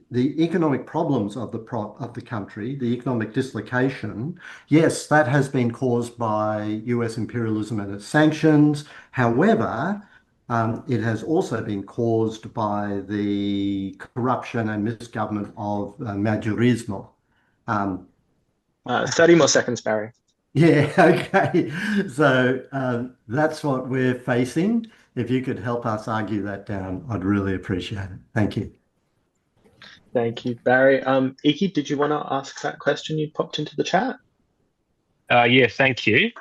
the economic problems of the country, the economic dislocation, yes, that has been caused by US imperialism and its sanctions. However, It has also been caused by the corruption and misgovernment of Madurismo. 30 more seconds, Barry. Yeah, okay. So that's what we're facing. If you could help us argue that down, I'd really appreciate it. Thank you. Thank you, Barry. Iki, did you want to ask that question you popped into the chat? Yeah, thank you.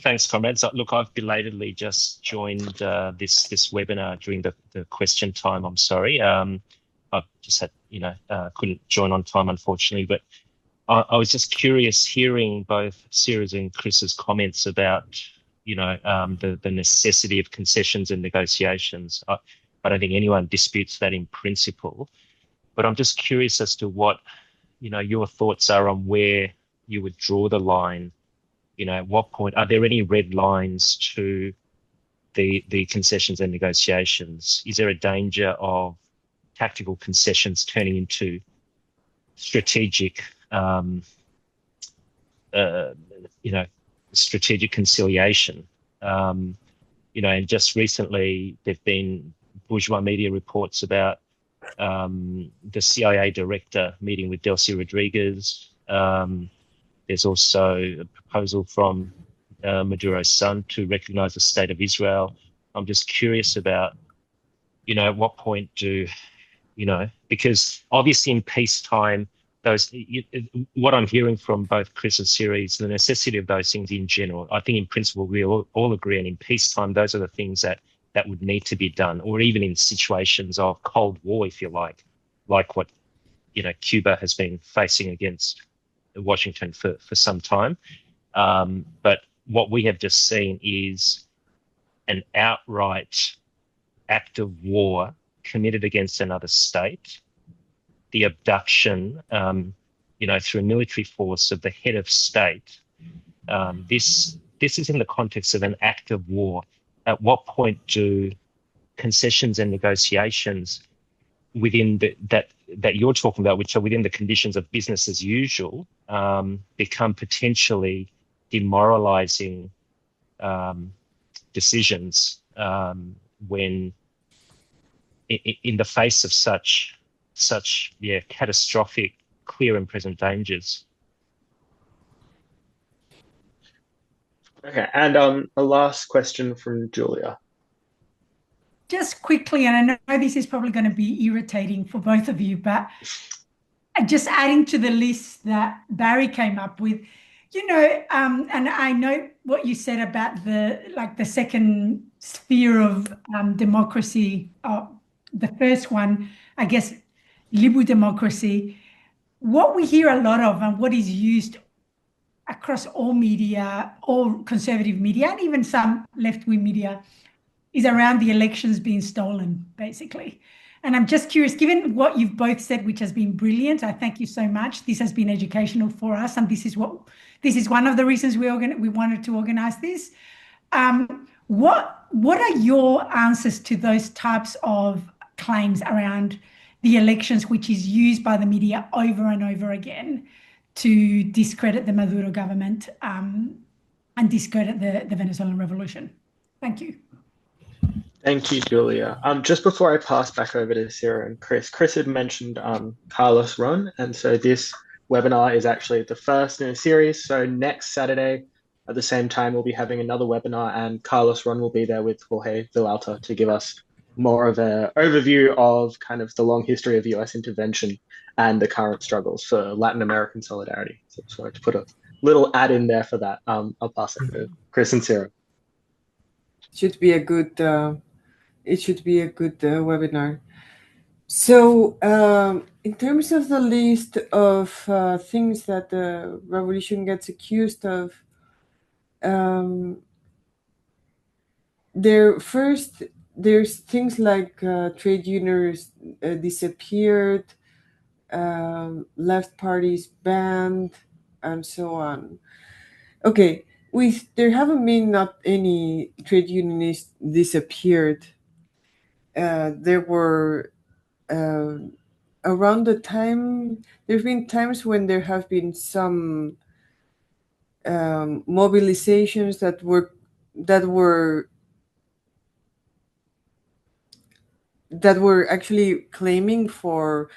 Thanks, comrades. Look, I've belatedly just joined this webinar during the question time. I'm sorry. I've just had, couldn't join on time, unfortunately. But I was just curious hearing both Sarah's and Chris's comments about, the necessity of concessions and negotiations. I don't think anyone disputes that in principle. But I'm just curious as to what, your thoughts are on where you would draw the line. At what point are there any red lines to the concessions and negotiations? Is there a danger of tactical concessions turning into strategic, strategic conciliation? And just recently there've been bourgeois media reports about the CIA director meeting with Delcy Rodriguez. There's also a proposal from Maduro's son to recognize the state of Israel. I'm just curious about, at what point because obviously in peacetime, what I'm hearing from both Chris and Siri is the necessity of those things in general. I think in principle, we all agree, and in peacetime, those are the things that would need to be done, or even in situations of Cold War, if you like what, Cuba has been facing against Washington for some time. But what we have just seen is an outright act of war committed against another state, the abduction, through a military force of the head of state. This is in the context of an act of war. At what point do concessions and negotiations within that you're talking about, which are within the conditions of business as usual, become potentially demoralizing decisions when in the face of such catastrophic, clear and present dangers? Okay, and a last question from Julia. Just quickly, and I know this is probably going to be irritating for both of you, but just adding to the list that Barry came up with, and I know what you said about the second sphere of democracy, the first one, I guess, liberal democracy. What we hear a lot of and what is used across all media, all conservative media, and even some left-wing media, is around the elections being stolen, basically. And I'm just curious, given what you've both said, which has been brilliant, I thank you so much. This has been educational for us, and this is one of the reasons we wanted to organize this. What are your answers to those types of claims around the elections, which is used by the media over and over again to discredit the Maduro government and discredit the Venezuelan revolution? Thank you. Thank you, Julia. Just before I pass back over to Sarah and Chris had mentioned Carlos Ron, and so this webinar is actually the first in a series. So next Saturday at the same time, we'll be having another webinar, and Carlos Ron will be there with Jorge Villalta to give us more of an overview of kind of the long history of US intervention and the current struggles for Latin American solidarity. So just wanted to put a little add in there for that. I'll pass it to Chris and Sarah. Should be a good webinar. So in terms of the list of things that the revolution gets accused of, there's things like trade unions disappeared, left parties banned, and so on. Okay, there haven't been not any trade unionists disappeared. There were around the time, there's been times when there have been some mobilizations that were that were actually claiming for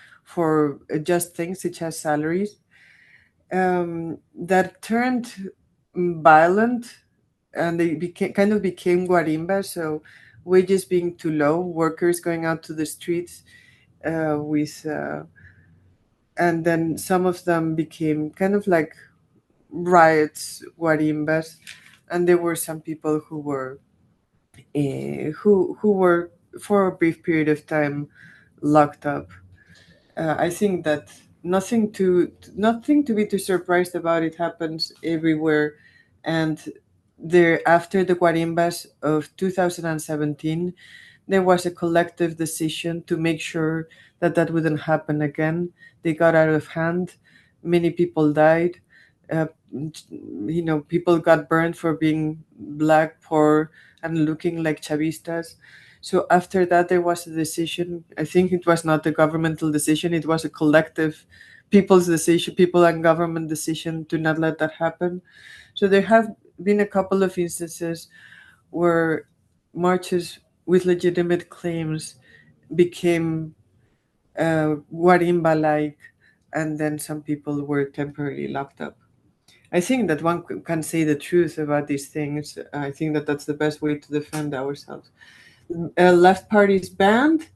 just things such as salaries, that turned violent, and they became guarimbas. So wages being too low, workers going out to the streets with and then some of them became kind of like riots, guarimbas, and there were some people who were who were for a brief period of time locked up. I think that nothing to be too surprised about. It happens everywhere, and there after the guarimbas of 2017, there was a collective decision to make sure that that wouldn't happen again. They got out of hand. Many people died. People got burned for being black, poor, and looking like Chavistas. So after that, there was a decision. I think it was not a governmental decision. It was a collective people's decision, people and government decision to not let that happen. So there have been a couple of instances where marches with legitimate claims became guarimba-like, and then some people were temporarily locked up. I think that one can say the truth about these things. I think that that's the best way to defend ourselves. Left parties banned?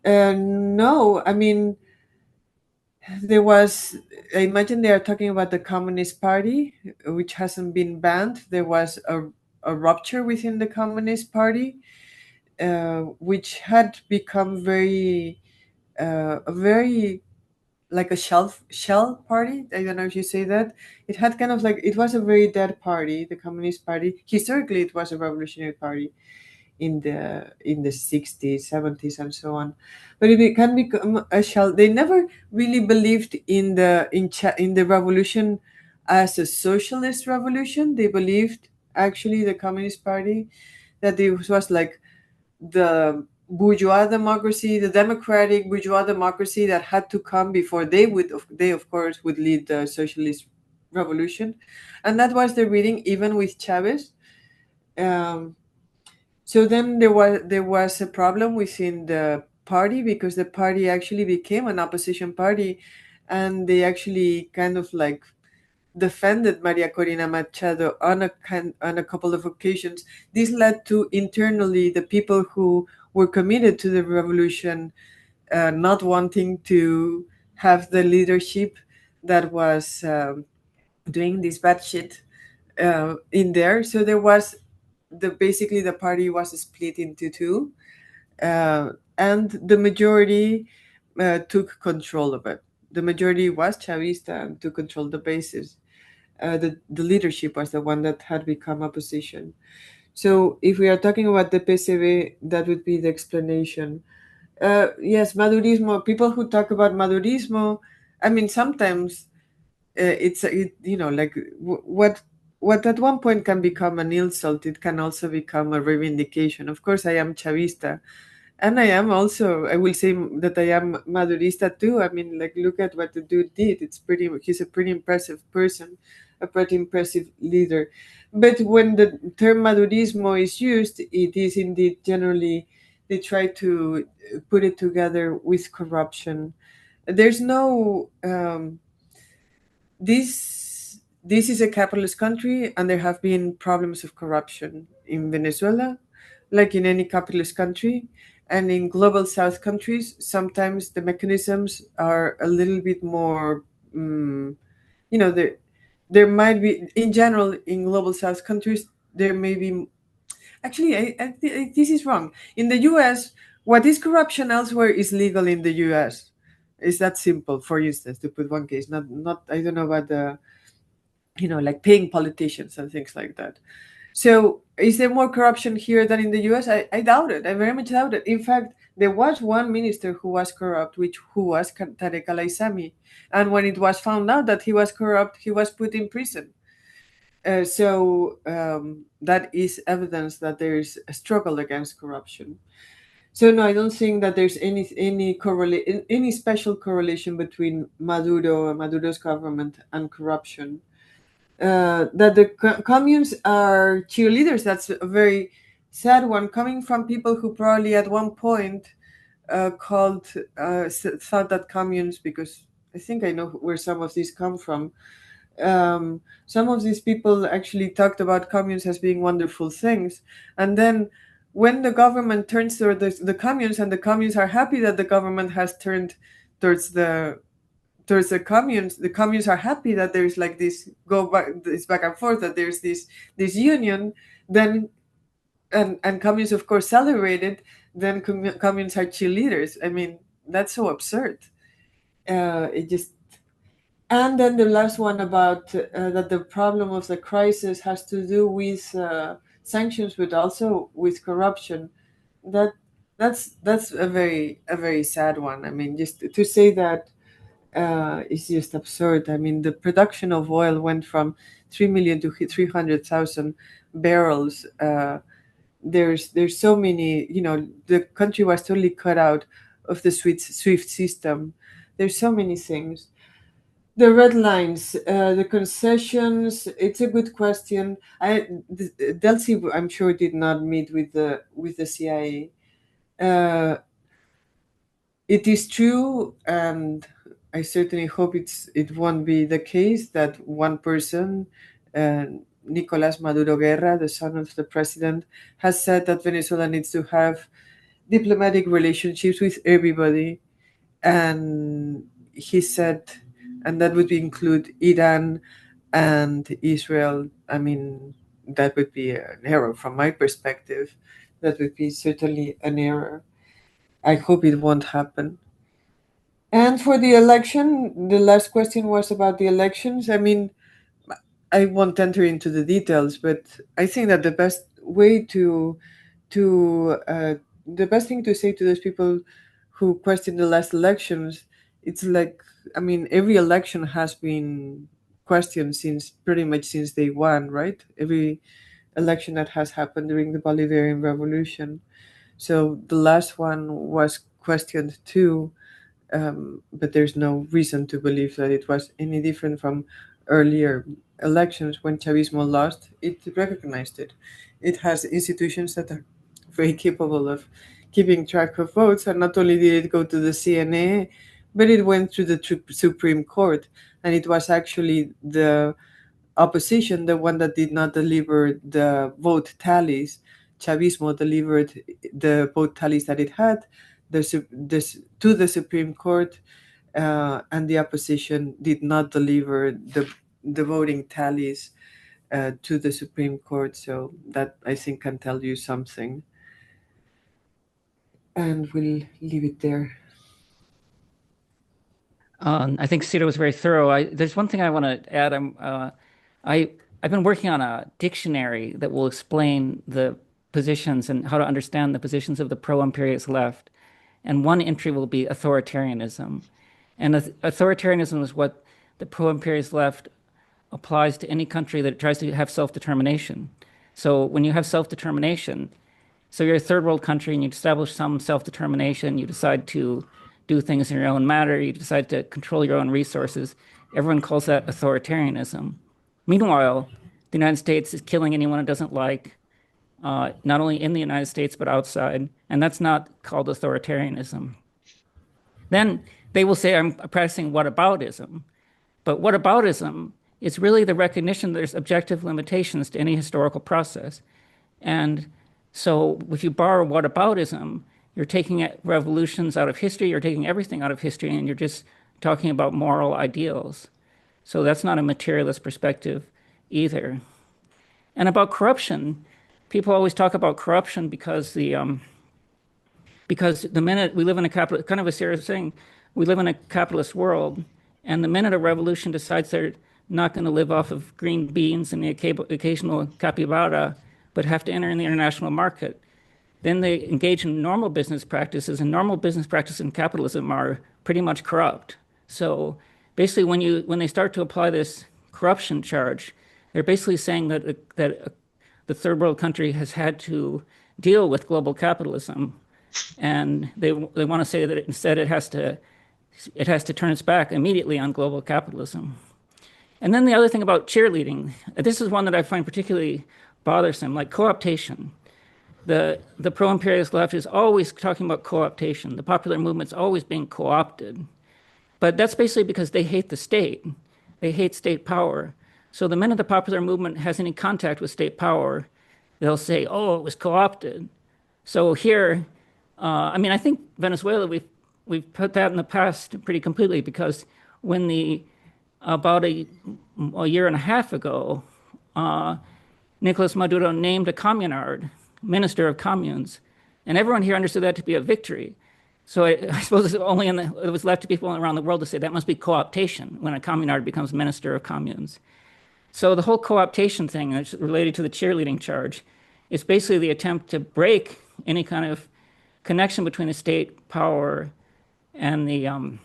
No, I mean, I imagine they are talking about the Communist Party, which hasn't been banned. There was a rupture within the Communist Party, which had become a very like a shell party. I don't know if you say that. It had kind of like, it was a very dead party, the Communist Party. Historically, it was a revolutionary party in the 60s, 70s, and so on. But it can become a shell. They never really believed in the revolution as a socialist revolution. They believed, actually, the Communist Party, that it was like the bourgeois democracy, the democratic bourgeois democracy that had to come before they of course would lead the socialist revolution. And that was the reading even with Chavez. So then there was a problem within the party, because the party actually became an opposition party, and they actually kind of like defended Maria Corina Machado on a couple of occasions. This led to internally the people who were committed to the revolution not wanting to have the leadership that was doing this bad shit in there. So there was basically the party was split into two, and the majority took control of it. The majority was Chavista and took control of the bases. The leadership was the one that had become opposition. So if we are talking about the PCB, that would be the explanation. Yes, Madurismo. People who talk about Madurismo, I mean, sometimes like what at one point can become an insult, it can also become a reivindication. Of course, I am Chavista, and I am also, I will say that I am Madurista too. I mean, like, look at what the dude did. He's a pretty impressive person, a pretty impressive leader. But when the term Madurismo is used, it is indeed generally, they try to put it together with corruption. There's no, this is a capitalist country, and there have been problems of corruption in Venezuela, like in any capitalist country. And in global south countries, sometimes the mechanisms are a little bit more, there might be, in general, in global south countries, there may be, actually, this is wrong. In the US, what is corruption elsewhere is legal in the US. It's that simple, for instance, to put one case. Not I don't know about the, like paying politicians and things like that. So is there more corruption here than in the US? I doubt it. I very much doubt it. In fact, there was one minister who was corrupt, who was Tarek Al-Aissami. And when it was found out that he was corrupt, he was put in prison. So that is evidence that there is a struggle against corruption. So no, I don't think that there's any special correlation between Maduro's government and corruption. That the communes are cheerleaders, that's a very sad one, coming from people who probably at one point thought that communes, because I think I know where some of these come from. Some of these people actually talked about communes as being wonderful things, and then when the government turns toward the communes, and the communes are happy that the government has turned towards the communes are happy that there's like this back and forth, that there's this union, then and communes of course celebrate it, then communes are cheerleaders. I mean, that's so absurd. It just And then the last one about that the problem of the crisis has to do with sanctions, but also with corruption. That's a very sad one. I mean, just to say that is just absurd. I mean, the production of oil went from 3 million to 300,000 barrels. There's so many. The country was totally cut out of the SWIFT system. There's so many things. The red lines, the concessions. It's a good question. Delcy, I'm sure, did not meet with the CIA. It is true, and I certainly hope it won't be the case that one person, Nicolás Maduro Guerra, the son of the president, has said that Venezuela needs to have diplomatic relationships with everybody, and he said, and that would include Iran and Israel. I mean, that would be an error from my perspective. That would be certainly an error. I hope it won't happen. And for the election, the last question was about the elections. I mean, I won't enter into the details, but I think that the best thing to say to those people who question the last elections, it's like, I mean, every election has been questioned pretty much since day one, right? Every election that has happened during the Bolivarian Revolution. So the last one was questioned too, but there's no reason to believe that it was any different from earlier elections. When Chavismo lost, it recognized it. It has institutions that are very capable of keeping track of votes, and not only did it go to the CNA, but it went through the Supreme Court, and it was actually the opposition, the one that did not deliver the vote tallies. Chavismo delivered the vote tallies that it had to the Supreme Court, and the opposition did not deliver the voting tallies to the Supreme Court. So that, I think, can tell you something. And we'll leave it there. I think Cito was very thorough. There's one thing I want to add. I've been working on a dictionary that will explain the positions and how to understand the positions of the pro-imperialist left. And one entry will be authoritarianism. And authoritarianism is what the pro-imperialist left applies to any country that tries to have self-determination. So when you have self-determination, so you're a third world country and you establish some self-determination, you decide to do things in your own matter, you decide to control your own resources, everyone calls that authoritarianism. Meanwhile, the United States is killing anyone it doesn't like, not only in the United States, but outside, and that's not called authoritarianism. Then they will say, I'm practicing whataboutism. But whataboutism is really the recognition that there's objective limitations to any historical process. And so if you borrow whataboutism, you're taking revolutions out of history, you're taking everything out of history, and you're just talking about moral ideals. So that's not a materialist perspective either. And about corruption, people always talk about corruption because the minute we live in a capitalist, kind of a serious thing, we live in a capitalist world, and the minute a revolution decides they're not going to live off of green beans and the occasional capybara, but have to enter in the international market, then they engage in normal business practices, and normal business practices in capitalism are pretty much corrupt. So basically, when they start to apply this corruption charge, they're basically saying that the third world country has had to deal with global capitalism, and they want to say that instead it has to turn its back immediately on global capitalism. And then the other thing about cheerleading, this is one that I find particularly bothersome, like co-optation. the pro-imperialist left is always talking about co-optation. The popular movement's always being co-opted. But that's basically because they hate the state. They hate state power. So the minute the popular movement has any contact with state power, they'll say, oh, it was co-opted. So here, I mean, I think Venezuela, we've put that in the past pretty completely, because when about a year and a half ago, Nicolas Maduro named a communard, minister of communes, and everyone here understood that to be a victory. So I suppose it was left to people around the world to say that must be co-optation when a communard becomes minister of communes. So the whole co-optation thing that's related to the cheerleading charge is basically the attempt to break any kind of connection between the state power and the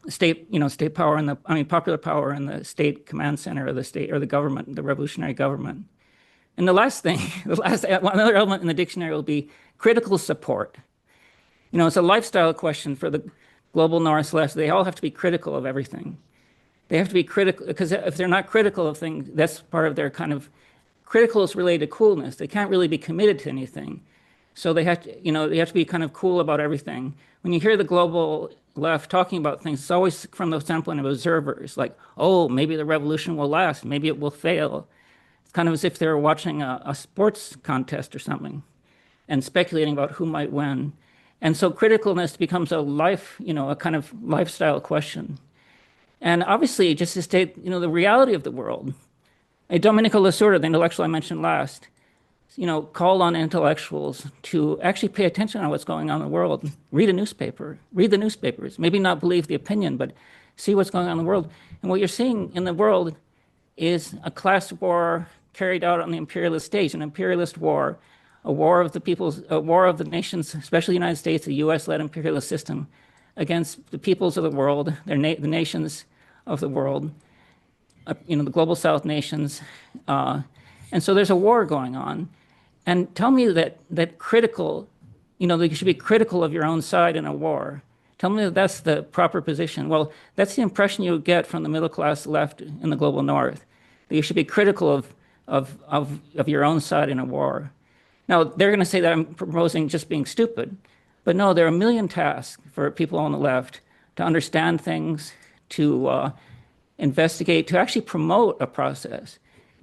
state power and popular power and the state command center of the state or the government, the revolutionary government. And the last thing, another element in the dictionary will be critical support. It's a lifestyle question for the global North left. They all have to be critical of everything. They have to be critical, because if they're not critical of things, that's part of their kind of critical is related to coolness. They can't really be committed to anything. So they have to be kind of cool about everything. When you hear the global left talking about things, it's always from the standpoint of observers, like, oh, maybe the revolution will last, maybe it will fail. It's kind of as if they were watching a sports contest or something and speculating about who might win. And so criticalness becomes a kind of lifestyle question. And obviously, just to state, the reality of the world. Domenico Lasorda, the intellectual I mentioned last, called on intellectuals to actually pay attention on what's going on in the world. Read a newspaper, read the newspapers, maybe not believe the opinion, but see what's going on in the world. And what you're seeing in the world is a class war carried out on the imperialist stage, an imperialist war, a war of the peoples, a war of the nations, especially the United States, the US-led imperialist system, against the peoples of the world, the nations of the world, the global South nations. And so there's a war going on. And tell me that critical, that you should be critical of your own side in a war. Tell me that that's the proper position. Well, that's the impression you get from the middle class left in the global North, that you should be critical of your own side in a war. Now, they're going to say that I'm proposing just being stupid. But no, there are a million tasks for people on the left to understand things, to investigate, to actually promote a process.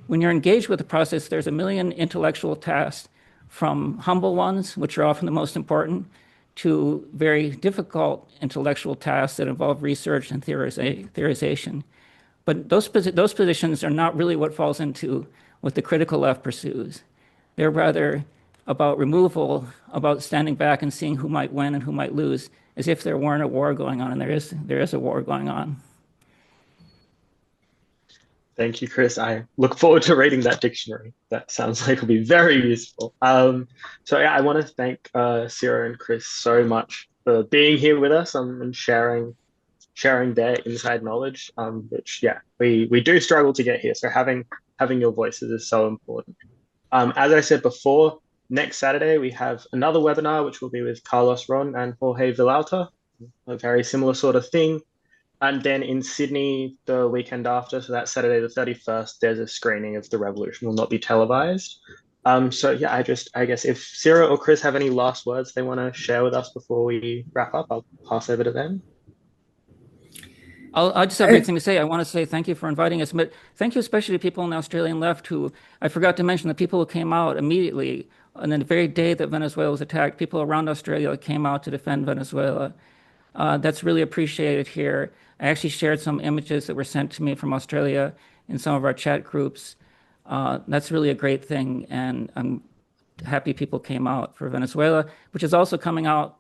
When you're engaged with the process, there's a million intellectual tasks, from humble ones, which are often the most important, to very difficult intellectual tasks that involve research and theorization. But those positions are not really what falls into what the critical left pursues. They're rather about removal, about standing back and seeing who might win and who might lose, as if there weren't a war going on, and there is a war going on. Thank you, Chris. I look forward to reading that dictionary. That sounds like it'll be very useful. So yeah, I want to thank Ciro and Chris so much for being here with us and sharing their inside knowledge, which we do struggle to get here. So having your voices is so important. As I said before, next Saturday we have another webinar, which will be with Carlos Ron and Jorge Villalta, a very similar sort of thing. And then in Sydney, the weekend after, so that's Saturday the 31st, there's a screening of The Revolution. Will not be televised. So yeah, I guess if Ciro or Chris have any last words they want to share with us before we wrap up, I'll pass over to them. I just have a great thing to say. I want to say thank you for inviting us, but thank you especially to people on the Australian left who, I forgot to mention, the people who came out immediately on the very day that Venezuela was attacked. People around Australia came out to defend Venezuela. That's really appreciated here. I actually shared some images that were sent to me from Australia in some of our chat groups. That's really a great thing, and I'm happy people came out for Venezuela, which is also coming out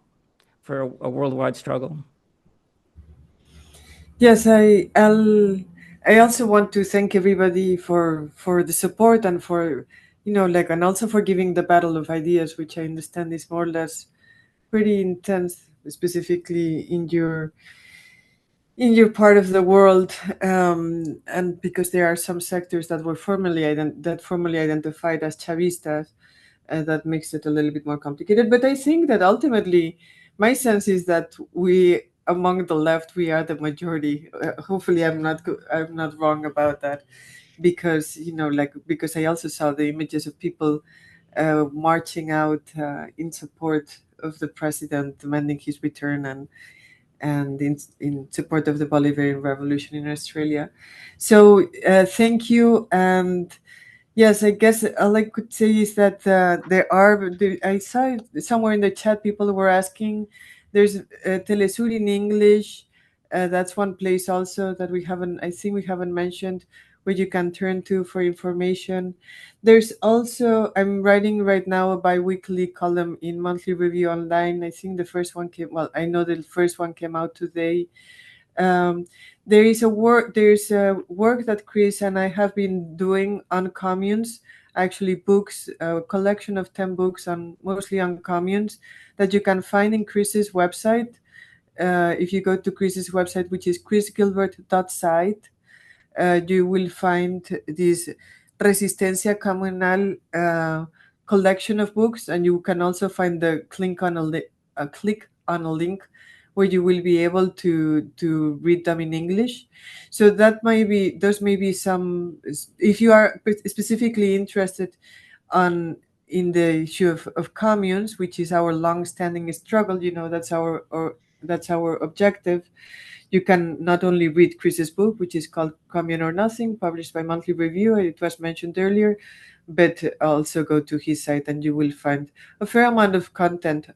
for a worldwide struggle. Yes, I also want to thank everybody for the support and for, and also for giving the battle of ideas, which I understand is more or less pretty intense, specifically in your part of the world, and because there are some sectors that were formally identified as Chavistas, that makes it a little bit more complicated. But I think that ultimately, my sense is that we, among the left, we are the majority. Hopefully, I'm not wrong about that, because because I also saw the images of people marching out in support of the president, demanding his return, and in support of the Bolivarian Revolution in Australia. So thank you. And yes, I guess all I could say is that I saw somewhere in the chat people were asking, there's Telesur in English. That's one place also that I think we haven't mentioned, where you can turn to for information. There's also, I'm writing right now a bi-weekly column in Monthly Review Online. I think the first one I know the first one came out today. There's a work that Chris and I have been doing on communes, actually books, a collection of 10 books mostly on communes that you can find in Chris's website. If you go to Chris's website, which is chrisgilbert.site, you will find this Resistencia Comunal collection of books, and you can also find the click on a link where you will be able to read them in English. So those may be some, if you are specifically interested in the issue of communes, which is our long-standing struggle, that's our objective. You can not only read Chris's book, which is called Commune or Nothing, published by Monthly Review, it was mentioned earlier, but also go to his site and you will find a fair amount of content